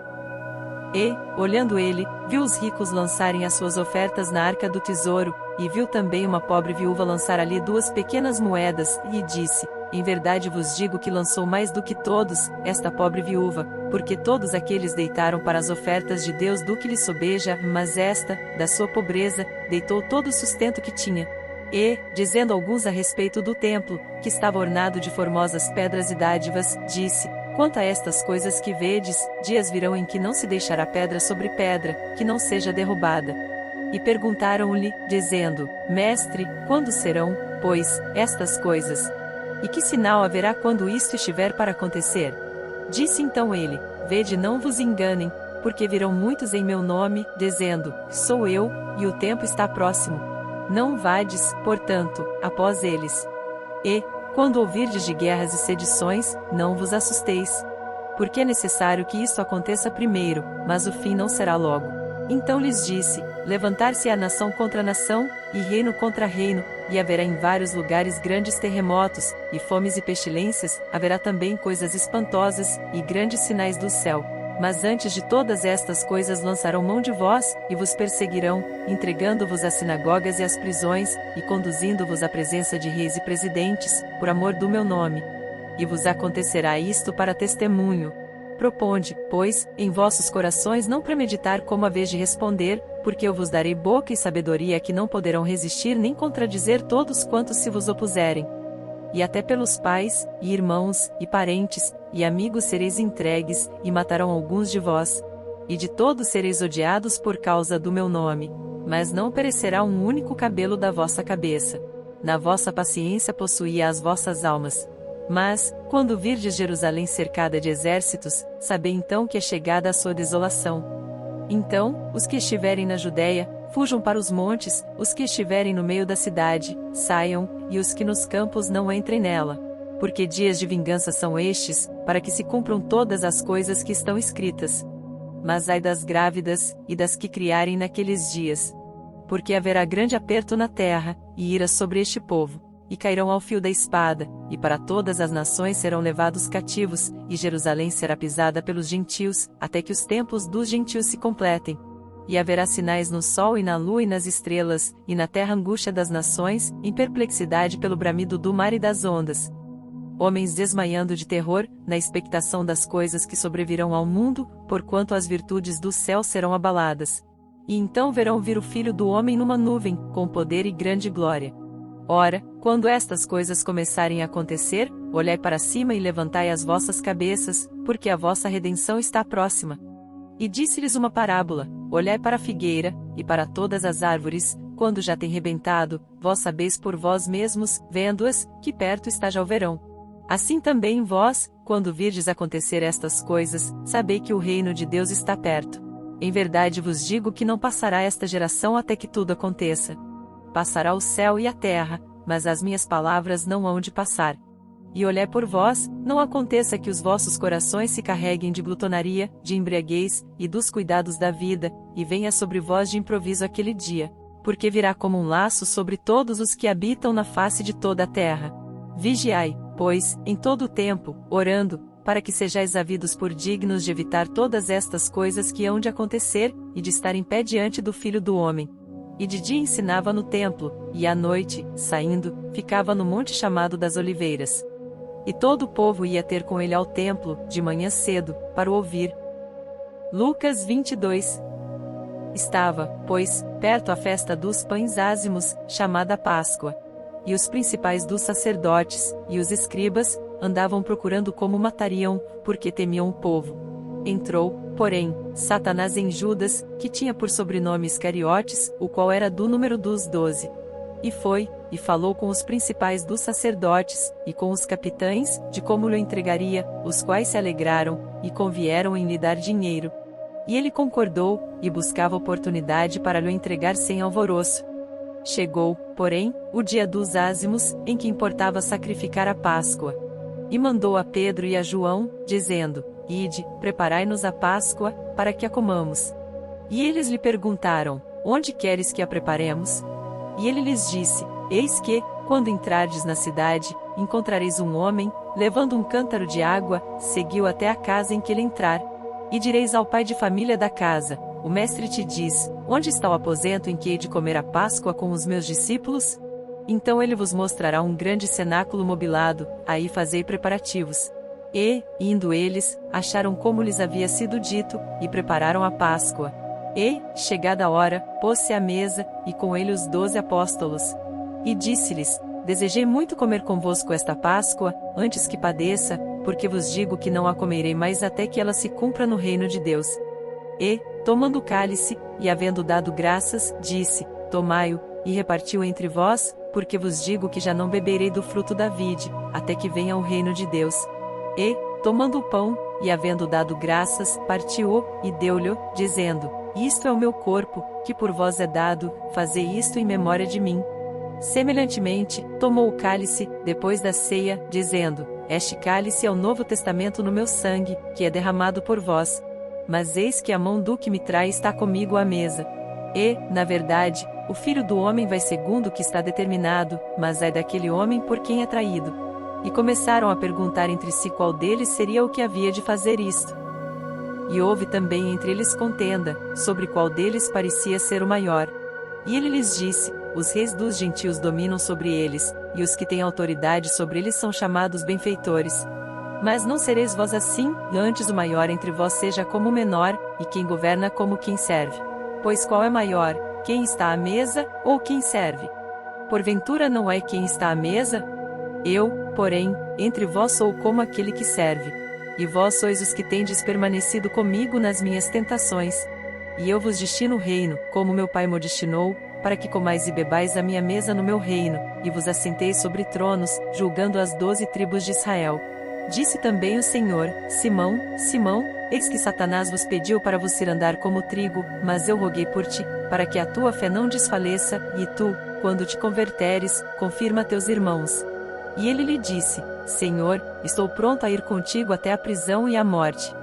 E, olhando ele, viu os ricos lançarem as suas ofertas na arca do tesouro, e viu também uma pobre viúva lançar ali 2 pequenas moedas, e disse: Em verdade vos digo que lançou mais do que todos, esta pobre viúva, porque todos aqueles deitaram para as ofertas de Deus do que lhe sobeja, mas esta, da sua pobreza, deitou todo o sustento que tinha. E, dizendo alguns a respeito do templo, que estava ornado de formosas pedras e dádivas, disse: Quanto a estas coisas que vedes, dias virão em que não se deixará pedra sobre pedra, que não seja derrubada. E perguntaram-lhe, dizendo: Mestre, quando serão, pois, estas coisas? E que sinal haverá quando isto estiver para acontecer? Disse então ele: Vede, não vos enganem, porque virão muitos em meu nome, dizendo: Sou eu, e o tempo está próximo. Não vades, portanto, após eles. E, quando ouvirdes de guerras e sedições, não vos assusteis. Porque é necessário que isto aconteça primeiro, mas o fim não será logo. Então lhes disse: Levantar-se-á nação contra nação, e reino contra reino, e haverá em vários lugares grandes terremotos, e fomes e pestilências, haverá também coisas espantosas, e grandes sinais do céu. Mas antes de todas estas coisas lançarão mão de vós, e vos perseguirão, entregando-vos às sinagogas e às prisões, e conduzindo-vos à presença de reis e presidentes, por amor do meu nome. E vos acontecerá isto para testemunho. Proponde, pois, em vossos corações não premeditar como haveis de responder, porque eu vos darei boca e sabedoria que não poderão resistir nem contradizer todos quantos se vos opuserem. E até pelos pais, e irmãos, e parentes, e amigos sereis entregues, e matarão alguns de vós. E de todos sereis odiados por causa do meu nome. Mas não perecerá um único cabelo da vossa cabeça. Na vossa paciência possuía as vossas almas. Mas, quando virdes Jerusalém cercada de exércitos, sabei então que é chegada a sua desolação. Então, os que estiverem na Judéia, fujam para os montes, os que estiverem no meio da cidade, saiam, e os que nos campos não entrem nela. Porque dias de vingança são estes, para que se cumpram todas as coisas que estão escritas. Mas ai das grávidas, e das que criarem naqueles dias. Porque haverá grande aperto na terra, e ira sobre este povo, e cairão ao fio da espada, e para todas as nações serão levados cativos, e Jerusalém será pisada pelos gentios, até que os tempos dos gentios se completem. E haverá sinais no sol e na lua e nas estrelas, e na terra angústia das nações, em perplexidade pelo bramido do mar e das ondas. Homens desmaiando de terror, na expectação das coisas que sobrevirão ao mundo, porquanto as virtudes do céu serão abaladas. E então verão vir o Filho do Homem numa nuvem, com poder e grande glória. Ora, quando estas coisas começarem a acontecer, olhai para cima e levantai as vossas cabeças, porque a vossa redenção está próxima. E disse-lhes uma parábola: Olhai para a figueira, e para todas as árvores, quando já têm rebentado, vós sabeis por vós mesmos, vendo-as, que perto está já o verão. Assim também vós, quando virdes acontecer estas coisas, sabei que o reino de Deus está perto. Em verdade vos digo que não passará esta geração até que tudo aconteça. Passará o céu e a terra, mas as minhas palavras não hão de passar. E olhai por vós, não aconteça que os vossos corações se carreguem de glutonaria, de embriaguez, e dos cuidados da vida, e venha sobre vós de improviso aquele dia, porque virá como um laço sobre todos os que habitam na face de toda a terra. Vigiai, pois, em todo o tempo, orando, para que sejais havidos por dignos de evitar todas estas coisas que hão de acontecer, e de estar em pé diante do Filho do Homem. E de dia ensinava no templo, e à noite, saindo, ficava no monte chamado das Oliveiras. E todo o povo ia ter com ele ao templo, de manhã cedo, para o ouvir. Lucas 22. Estava, pois, perto a festa dos pães ázimos, chamada Páscoa. E os principais dos sacerdotes, e os escribas, andavam procurando como matariam, porque temiam o povo. Entrou, porém, Satanás em Judas, que tinha por sobrenome Iscariotes, o qual era do número dos 12. E foi, e falou com os principais dos sacerdotes, e com os capitães, de como lhe entregaria, os quais se alegraram, e convieram em lhe dar dinheiro. E ele concordou, e buscava oportunidade para lhe entregar sem alvoroço. Chegou, porém, o dia dos ázimos, em que importava sacrificar a Páscoa. E mandou a Pedro e a João, dizendo: Ide, preparai-nos a Páscoa, para que a comamos. E eles lhe perguntaram: Onde queres que a preparemos? E ele lhes disse: Eis que, quando entrardes na cidade, encontrareis um homem, levando um cântaro de água, seguiu até a casa em que ele entrar. E direis ao pai de família da casa: O mestre te diz: Onde está o aposento em que hei de comer a Páscoa com os meus discípulos? Então ele vos mostrará um grande cenáculo mobilado, aí fazei preparativos. E, indo eles, acharam como lhes havia sido dito, e prepararam a Páscoa. E, chegada a hora, pôs-se à mesa, e com ele os 12 apóstolos. E disse-lhes: Desejei muito comer convosco esta Páscoa, antes que padeça, porque vos digo que não a comerei mais até que ela se cumpra no reino de Deus. E, tomando o cálice, e havendo dado graças, disse: Tomai-o, e repartiu entre vós, porque vos digo que já não beberei do fruto da vide, até que venha o reino de Deus. E, tomando o pão, e havendo dado graças, partiu-o, e deu-lhe, dizendo: Isto é o meu corpo, que por vós é dado, fazei isto em memória de mim. Semelhantemente, tomou o cálice, depois da ceia, dizendo: Este cálice é o novo testamento no meu sangue, que é derramado por vós. Mas eis que a mão do que me trai está comigo à mesa. E, na verdade, o Filho do Homem vai segundo o que está determinado, mas ai daquele homem por quem é traído. E começaram a perguntar entre si qual deles seria o que havia de fazer isto. E houve também entre eles contenda, sobre qual deles parecia ser o maior. E ele lhes disse: Os reis dos gentios dominam sobre eles, e os que têm autoridade sobre eles são chamados benfeitores. Mas não sereis vós assim, antes o maior entre vós seja como o menor, e quem governa como quem serve. Pois qual é maior, quem está à mesa, ou quem serve? Porventura não é quem está à mesa? Eu, porém, entre vós sou como aquele que serve. E vós sois os que tendes permanecido comigo nas minhas tentações. E eu vos destino o reino, como meu Pai mo destinou, para que comais e bebais a minha mesa no meu reino, e vos assenteis sobre tronos, julgando as 12 tribos de Israel. Disse também o Senhor: Simão, Simão, eis que Satanás vos pediu para vos ir andar como trigo, mas eu roguei por ti, para que a tua fé não desfaleça, e tu, quando te converteres, confirma teus irmãos. E ele lhe disse: Senhor, estou pronto a ir contigo até a prisão e a morte.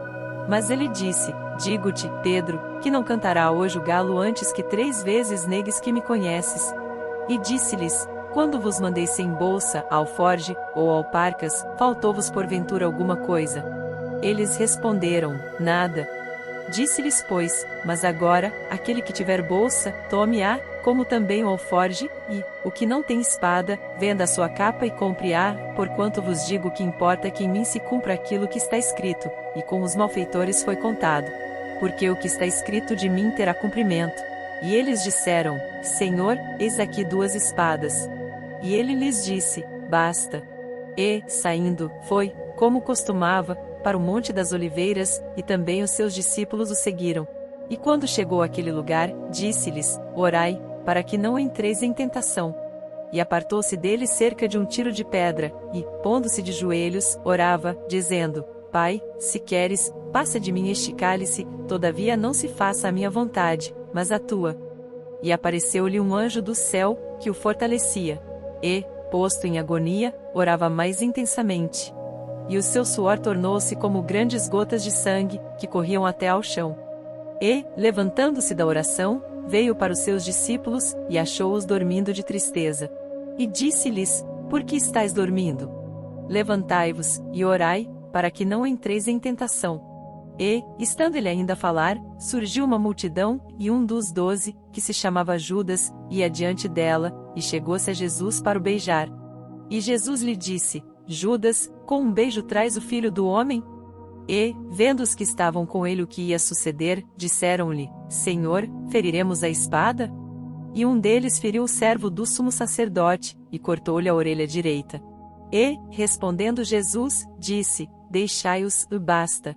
Mas ele disse: Digo-te, Pedro, que não cantará hoje o galo antes que 3 vezes negues que me conheces. E disse-lhes: Quando vos mandei sem bolsa, alforge, ou alparcas, faltou-vos porventura alguma coisa? Eles responderam: Nada. Disse-lhes, pois: Mas agora, aquele que tiver bolsa, tome-a, como também o alforge, e, o que não tem espada, venda a sua capa e compre-a, porquanto vos digo que importa que em mim se cumpra aquilo que está escrito, e com os malfeitores foi contado. Porque o que está escrito de mim terá cumprimento. E eles disseram: Senhor, eis aqui 2 espadas. E ele lhes disse: Basta. E, saindo, foi, como costumava, para o Monte das Oliveiras, e também os seus discípulos o seguiram. E quando chegou àquele lugar, disse-lhes: Orai, para que não entreis em tentação. E apartou-se dele cerca de um tiro de pedra, e, pondo-se de joelhos, orava, dizendo: Pai, se queres, passa de mim este cálice, todavia não se faça a minha vontade, mas a tua. E apareceu-lhe um anjo do céu, que o fortalecia. E, posto em agonia, orava mais intensamente. E o seu suor tornou-se como grandes gotas de sangue, que corriam até ao chão. E, levantando-se da oração, veio para os seus discípulos, e achou-os dormindo de tristeza. E disse-lhes: Por que estáis dormindo? Levantai-vos, e orai, para que não entreis em tentação. E, estando ele ainda a falar, surgiu uma multidão, e um dos 12, que se chamava Judas, ia diante dela, e chegou-se a Jesus para o beijar. E Jesus lhe disse: Judas, com um beijo traz o Filho do Homem? E, vendo os que estavam com ele o que ia suceder, disseram-lhe: Senhor, feriremos a espada? E um deles feriu o servo do sumo sacerdote, e cortou-lhe a orelha direita. E, respondendo Jesus, disse: Deixai-os, basta.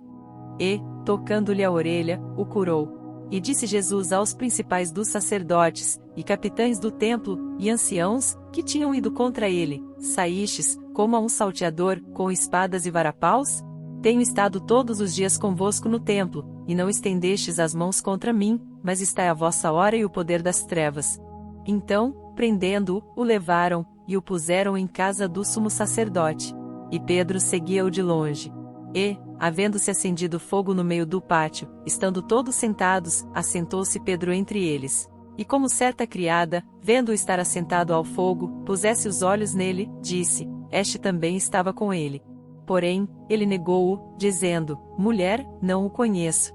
E, tocando-lhe a orelha, o curou. E disse Jesus aos principais dos sacerdotes, e capitães do templo, e anciãos, que tinham ido contra ele: Saístes, como a um salteador, com espadas e varapaus? Tenho estado todos os dias convosco no templo, e não estendestes as mãos contra mim, mas está a vossa hora e o poder das trevas. Então, prendendo-o, o levaram, e o puseram em casa do sumo sacerdote. E Pedro seguia-o de longe. E, havendo-se acendido fogo no meio do pátio, estando todos sentados, assentou-se Pedro entre eles. E como certa criada, vendo-o estar assentado ao fogo, pusesse os olhos nele, disse: Este também estava com ele. Porém, ele negou-o, dizendo: Mulher, não o conheço.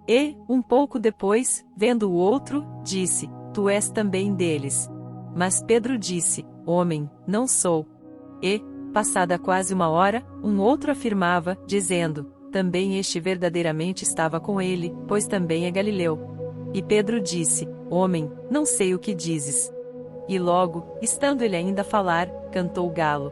E, um pouco depois, vendo o outro, disse: Tu és também deles. Mas Pedro disse: Homem, não sou. E, passada quase uma hora, um outro afirmava, dizendo: Também este verdadeiramente estava com ele, pois também é galileu. E Pedro disse: Homem, não sei o que dizes. E logo, estando ele ainda a falar, cantou o galo.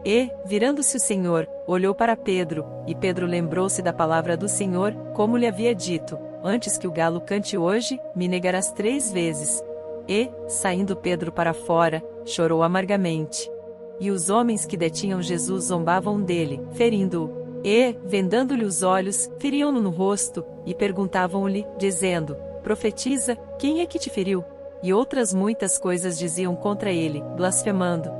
E, virando-se o Senhor, olhou para Pedro, e Pedro lembrou-se da palavra do Senhor, como lhe havia dito: Antes que o galo cante hoje, me negarás 3 vezes. E, saindo Pedro para fora, chorou amargamente. E os homens que detinham Jesus zombavam dele, ferindo-o. E, vendando-lhe os olhos, feriam-no no rosto, e perguntavam-lhe, dizendo: Profetiza, quem é que te feriu? E outras muitas coisas diziam contra ele, blasfemando.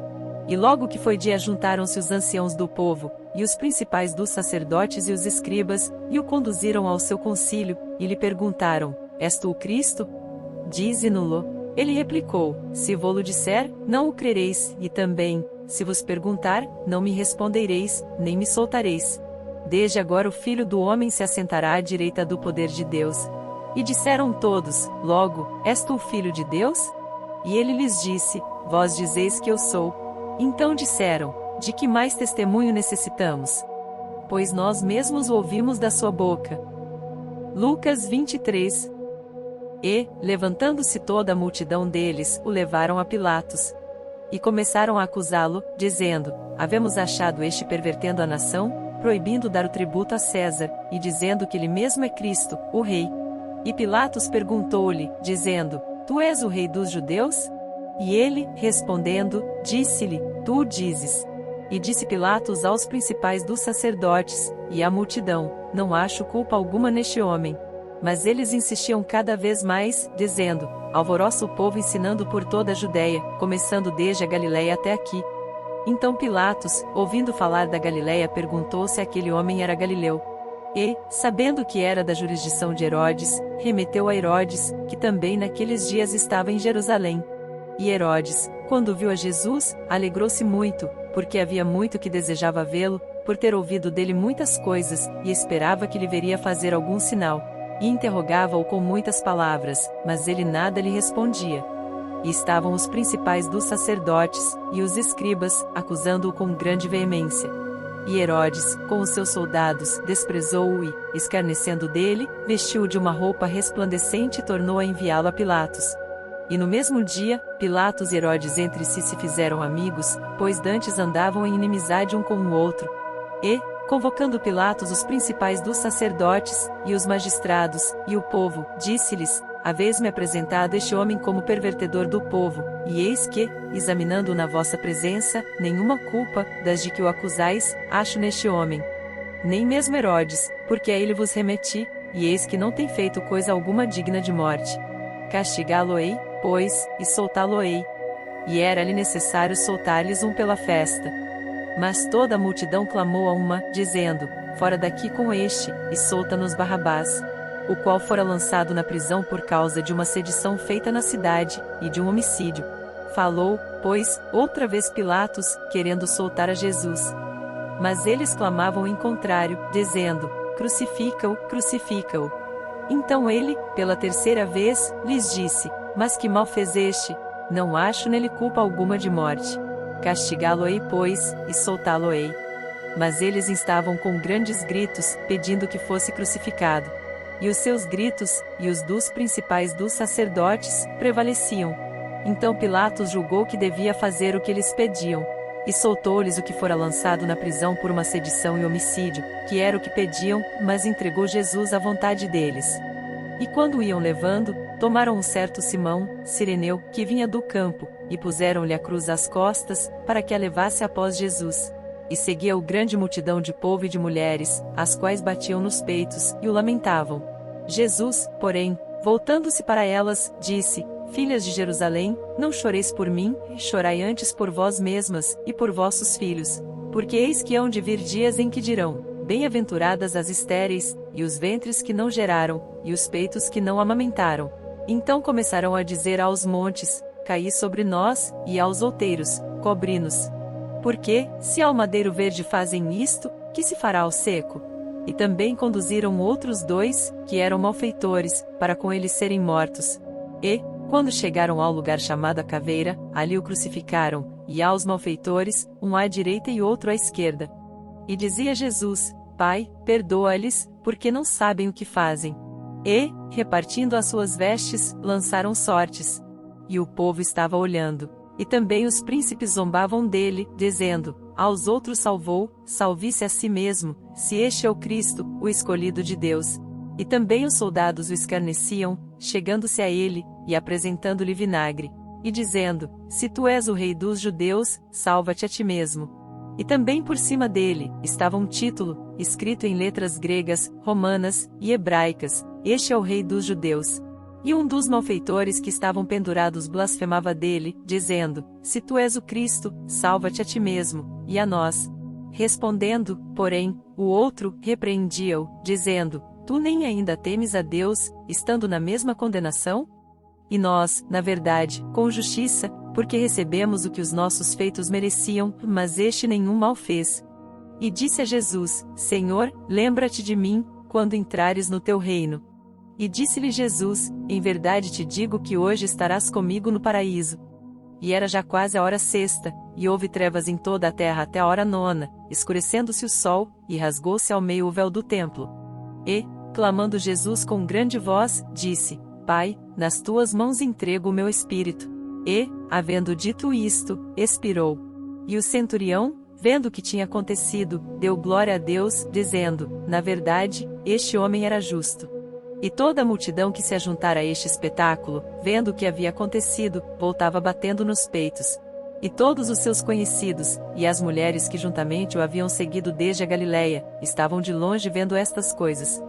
E logo que foi dia juntaram-se os anciãos do povo, e os principais dos sacerdotes e os escribas, e o conduziram ao seu concílio, e lhe perguntaram: És tu o Cristo? Dize-no-lo. Ele replicou: Se vô-lo disser, não o crereis, e também, se vos perguntar, não me respondereis, nem me soltareis. Desde agora o Filho do Homem se assentará à direita do poder de Deus. E disseram todos: Logo, és tu o Filho de Deus? E ele lhes disse: Vós dizeis que eu sou. Então disseram: De que mais testemunho necessitamos? Pois nós mesmos o ouvimos da sua boca. Lucas 23. E, levantando-se toda a multidão deles, o levaram a Pilatos. E começaram a acusá-lo, dizendo: Havemos achado este pervertendo a nação, proibindo dar o tributo a César, e dizendo que ele mesmo é Cristo, o Rei. E Pilatos perguntou-lhe, dizendo: Tu és o Rei dos judeus? E ele, respondendo, disse-lhe: Tu o dizes. E disse Pilatos aos principais dos sacerdotes, e à multidão: Não acho culpa alguma neste homem. Mas eles insistiam cada vez mais, dizendo: Alvoroça o povo ensinando por toda a Judéia, começando desde a Galiléia até aqui. Então Pilatos, ouvindo falar da Galiléia, perguntou se aquele homem era galileu. E, sabendo que era da jurisdição de Herodes, remeteu a Herodes, que também naqueles dias estava em Jerusalém. E Herodes, quando viu a Jesus, alegrou-se muito, porque havia muito que desejava vê-lo, por ter ouvido dele muitas coisas, e esperava que lhe veria fazer algum sinal. E interrogava-o com muitas palavras, mas ele nada lhe respondia. E estavam os principais dos sacerdotes, e os escribas, acusando-o com grande veemência. E Herodes, com os seus soldados, desprezou-o e, escarnecendo dele, vestiu-o de uma roupa resplandecente e tornou a enviá-lo a Pilatos. E no mesmo dia, Pilatos e Herodes entre si se fizeram amigos, pois dantes andavam em inimizade um com o outro. E, convocando Pilatos os principais dos sacerdotes, e os magistrados, e o povo, disse-lhes: Haveis-me apresentado este homem como pervertedor do povo, e eis que, examinando-o na vossa presença, nenhuma culpa, das de que o acusais, acho neste homem. Nem mesmo Herodes, porque a ele vos remeti, e eis que não tem feito coisa alguma digna de morte. Castigá-lo-ei, pois, e soltá-lo-ei. E era-lhe necessário soltar-lhes um pela festa. Mas toda a multidão clamou a uma, dizendo: Fora daqui com este, e solta-nos Barrabás, o qual fora lançado na prisão por causa de uma sedição feita na cidade, e de um homicídio. Falou, pois, outra vez Pilatos, querendo soltar a Jesus. Mas eles clamavam em contrário, dizendo: Crucifica-o, crucifica-o. Então ele, pela terceira vez, lhes disse: Mas que mal fez este? Não acho nele culpa alguma de morte. Castigá-lo-ei, pois, e soltá-lo-ei. Mas eles estavam com grandes gritos, pedindo que fosse crucificado. E os seus gritos, e os dos principais dos sacerdotes, prevaleciam. Então Pilatos julgou que devia fazer o que eles pediam. e soltou-lhes o que fora lançado na prisão por uma sedição e homicídio, que era o que pediam, mas entregou Jesus à vontade deles. E quando o iam levando, tomaram um certo Simão, Cireneu, que vinha do campo, e puseram-lhe a cruz às costas, para que a levasse após Jesus. E seguia-o grande multidão de povo e de mulheres, as quais batiam nos peitos, e o lamentavam. Jesus, porém, voltando-se para elas, disse: Filhas de Jerusalém, não choreis por mim, chorai antes por vós mesmas, e por vossos filhos. Porque eis que hão de vir dias em que dirão: Bem-aventuradas as estéreis, e os ventres que não geraram, e os peitos que não amamentaram. Então começarão a dizer aos montes: Caí sobre nós, e aos outeiros: Cobri-nos. Porque, se ao madeiro verde fazem isto, que se fará ao seco? E também conduziram outros 2, que eram malfeitores, para com eles serem mortos. E, quando chegaram ao lugar chamado a Caveira, ali o crucificaram, e aos malfeitores, um à direita e outro à esquerda. E dizia Jesus: Pai, perdoa-lhes, porque não sabem o que fazem. E, repartindo as suas vestes, lançaram sortes. E o povo estava olhando. E também os príncipes zombavam dele, dizendo: Aos outros salvou, salve-se a si mesmo, se este é o Cristo, o escolhido de Deus. E também os soldados o escarneciam, chegando-se a ele, e apresentando-lhe vinagre, e dizendo: Se tu és o rei dos judeus, salva-te a ti mesmo. E também por cima dele, estava um título, escrito em letras gregas, romanas e hebraicas: Este é o rei dos judeus. E um dos malfeitores que estavam pendurados blasfemava dele, dizendo: Se tu és o Cristo, salva-te a ti mesmo, e a nós. Respondendo, porém, o outro repreendia-o, dizendo: Tu nem ainda temes a Deus, estando na mesma condenação? E nós, na verdade, com justiça, porque recebemos o que os nossos feitos mereciam, mas este nenhum mal fez. E disse a Jesus: Senhor, lembra-te de mim, quando entrares no teu reino. E disse-lhe Jesus: Em verdade te digo que hoje estarás comigo no paraíso. E era já quase a hora sexta, e houve trevas em toda a terra até a hora nona, escurecendo-se o sol, e rasgou-se ao meio o véu do templo. E, clamando Jesus com grande voz, disse: Pai, nas tuas mãos entrego o meu espírito. E, havendo dito isto, expirou. E o centurião, vendo o que tinha acontecido, deu glória a Deus, dizendo: Na verdade, este homem era justo. E toda a multidão que se ajuntara a este espetáculo, vendo o que havia acontecido, voltava batendo nos peitos. E todos os seus conhecidos, e as mulheres que juntamente o haviam seguido desde a Galiléia, estavam de longe vendo estas coisas.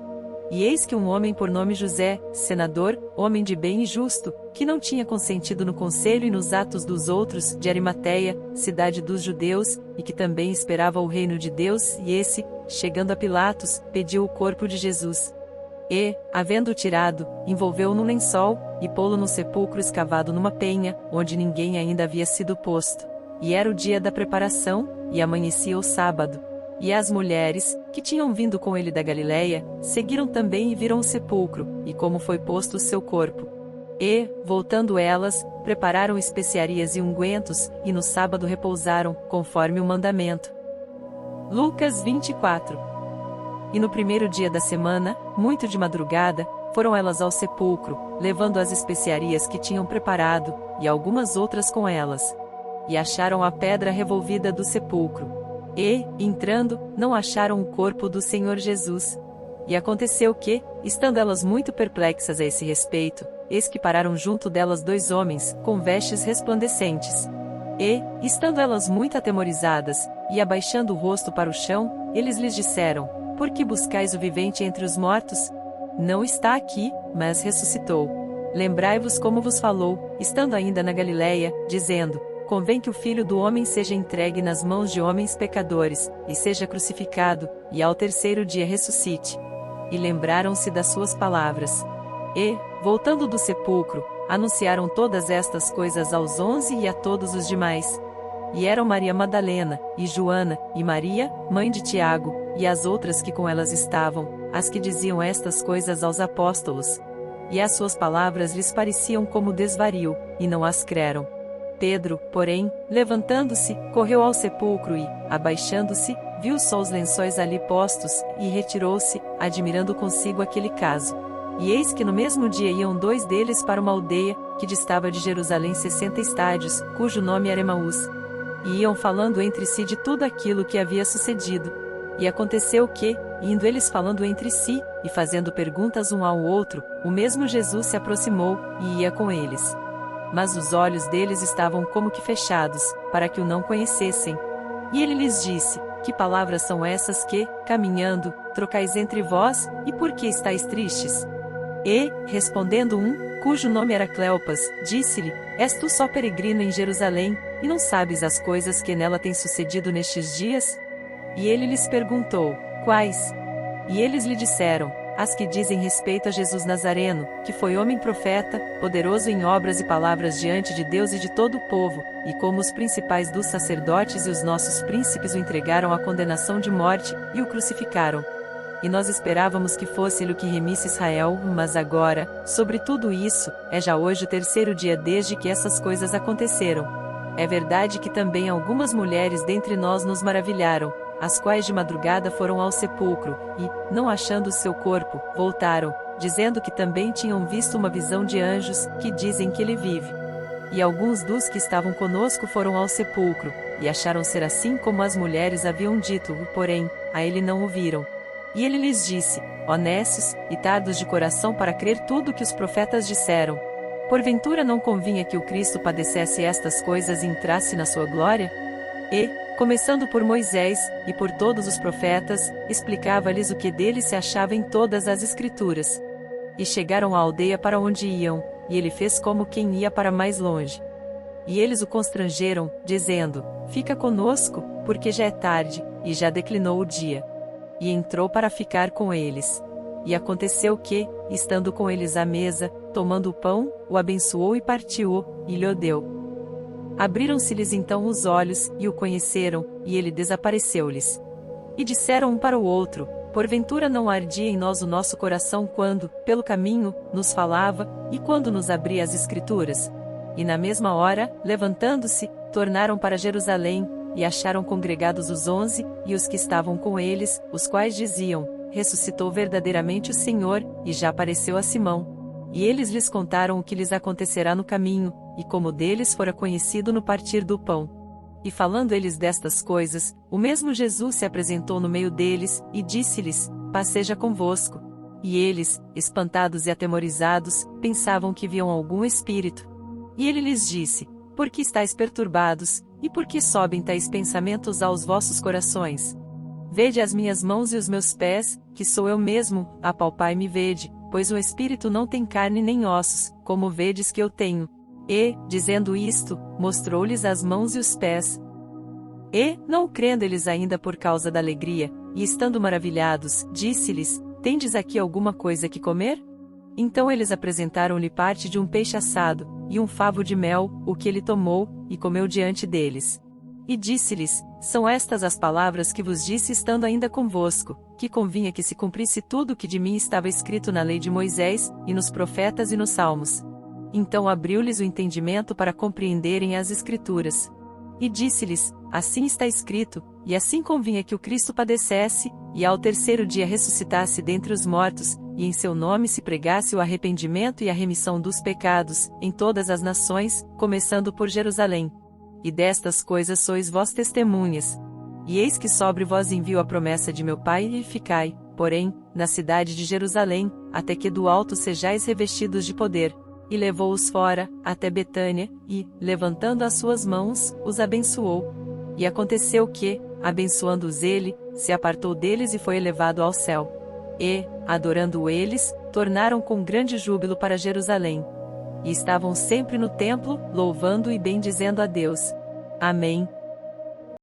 E eis que um homem por nome José, senador, homem de bem e justo, que não tinha consentido no conselho e nos atos dos outros, de Arimateia, cidade dos judeus, e que também esperava o reino de Deus, e esse, chegando a Pilatos, pediu o corpo de Jesus. E, havendo-o tirado, envolveu-o num lençol, e pô-lo no sepulcro escavado numa penha, onde ninguém ainda havia sido posto. E era o dia da preparação, e amanhecia o sábado. E as mulheres, que tinham vindo com ele da Galiléia, seguiram também e viram o sepulcro, e como foi posto o seu corpo. E, voltando elas, prepararam especiarias e ungüentos, e no sábado repousaram, conforme o mandamento. Lucas 24. E no primeiro dia da semana, muito de madrugada, foram elas ao sepulcro, levando as especiarias que tinham preparado, e algumas outras com elas. E acharam a pedra revolvida do sepulcro. E, entrando, não acharam o corpo do Senhor Jesus. E aconteceu que, estando elas muito perplexas a esse respeito, eis que pararam junto delas 2 homens, com vestes resplandecentes. E, estando elas muito atemorizadas, e abaixando o rosto para o chão, eles lhes disseram: Por que buscais o vivente entre os mortos? Não está aqui, mas ressuscitou. Lembrai-vos como vos falou, estando ainda na Galiléia, dizendo: Convém que o Filho do Homem seja entregue nas mãos de homens pecadores, e seja crucificado, e ao terceiro dia ressuscite. E lembraram-se das suas palavras. E, voltando do sepulcro, anunciaram todas estas coisas aos 11 e a todos os demais. E eram Maria Madalena, e Joana, e Maria, mãe de Tiago, e as outras que com elas estavam, as que diziam estas coisas aos apóstolos. E as suas palavras lhes pareciam como desvario, e não as creram. Pedro, porém, levantando-se, correu ao sepulcro e, abaixando-se, viu só os lençóis ali postos, e retirou-se, admirando consigo aquele caso. E eis que no mesmo dia iam 2 deles para uma aldeia, que distava de Jerusalém 60 estádios, cujo nome era Emaús. e iam falando entre si de tudo aquilo que havia sucedido. E aconteceu que, indo eles falando entre si, e fazendo perguntas um ao outro, o mesmo Jesus se aproximou, e ia com eles. Mas os olhos deles estavam como que fechados, para que o não conhecessem. E ele lhes disse: Que palavras são essas que, caminhando, trocais entre vós, e por que estáis tristes? E, respondendo um, cujo nome era Cleopas, disse-lhe: És tu só peregrino em Jerusalém, e não sabes as coisas que nela têm sucedido nestes dias? E ele lhes perguntou: Quais? E eles lhe disseram: As que dizem respeito a Jesus Nazareno, que foi homem profeta, poderoso em obras e palavras diante de Deus e de todo o povo, e como os principais dos sacerdotes e os nossos príncipes o entregaram à condenação de morte, e o crucificaram. E nós esperávamos que fosse ele o que remisse Israel, mas agora, sobre tudo isso, é já hoje o terceiro dia desde que essas coisas aconteceram. É verdade que também algumas mulheres dentre nós nos maravilharam, as quais de madrugada foram ao sepulcro, e, não achando o seu corpo, voltaram, dizendo que também tinham visto uma visão de anjos, que dizem que ele vive. E alguns dos que estavam conosco foram ao sepulcro, e acharam ser assim como as mulheres haviam dito, porém, a ele não o viram. E ele lhes disse: Honestos, e tardos de coração para crer tudo que os profetas disseram. Porventura não convinha que o Cristo padecesse estas coisas e entrasse na sua glória? E, começando por Moisés, e por todos os profetas, explicava-lhes o que dele se achava em todas as Escrituras. E chegaram à aldeia para onde iam, e ele fez como quem ia para mais longe. E eles o constrangeram, dizendo: Fica conosco, porque já é tarde, e já declinou o dia. E entrou para ficar com eles. E aconteceu que, estando com eles à mesa, tomando o pão, o abençoou e partiu-o, e lhe o deu. Abriram-se-lhes então os olhos, e o conheceram, e ele desapareceu-lhes. E disseram um para o outro: Porventura não ardia em nós o nosso coração quando, pelo caminho, nos falava, e quando nos abria as Escrituras? E na mesma hora, levantando-se, tornaram para Jerusalém, e acharam congregados os 11, e os que estavam com eles, os quais diziam: Ressuscitou verdadeiramente o Senhor, e já apareceu a Simão. E eles lhes contaram o que lhes acontecerá no caminho, e como deles fora conhecido no partir do pão. E falando eles destas coisas, o mesmo Jesus se apresentou no meio deles, e disse-lhes: Paz seja convosco. E eles, espantados e atemorizados, pensavam que viam algum espírito. E ele lhes disse: Por que estáis perturbados, e por que sobem tais pensamentos aos vossos corações? Vede as minhas mãos e os meus pés, que sou eu mesmo, apalpai-me e vede, pois o espírito não tem carne nem ossos, como vedes que eu tenho. E, dizendo isto, mostrou-lhes as mãos e os pés. E, não crendo eles ainda por causa da alegria, e estando maravilhados, disse-lhes: Tendes aqui alguma coisa que comer? Então eles apresentaram-lhe parte de um peixe assado, e um favo de mel, o que ele tomou, e comeu diante deles. E disse-lhes: São estas as palavras que vos disse estando ainda convosco, que convinha que se cumprisse tudo o que de mim estava escrito na lei de Moisés, e nos profetas e nos salmos. Então abriu-lhes o entendimento para compreenderem as Escrituras. E disse-lhes: Assim está escrito, e assim convinha que o Cristo padecesse, e ao terceiro dia ressuscitasse dentre os mortos, e em seu nome se pregasse o arrependimento e a remissão dos pecados, em todas as nações, começando por Jerusalém. E destas coisas sois vós testemunhas. E eis que sobre vós envio a promessa de meu Pai e ficai, porém, na cidade de Jerusalém, até que do alto sejais revestidos de poder. E levou-os fora, até Betânia, e, levantando as suas mãos, os abençoou. E aconteceu que, abençoando-os ele, se apartou deles e foi elevado ao céu. E, adorando-o eles, tornaram com grande júbilo para Jerusalém. E estavam sempre no templo, louvando e bendizendo a Deus. Amém.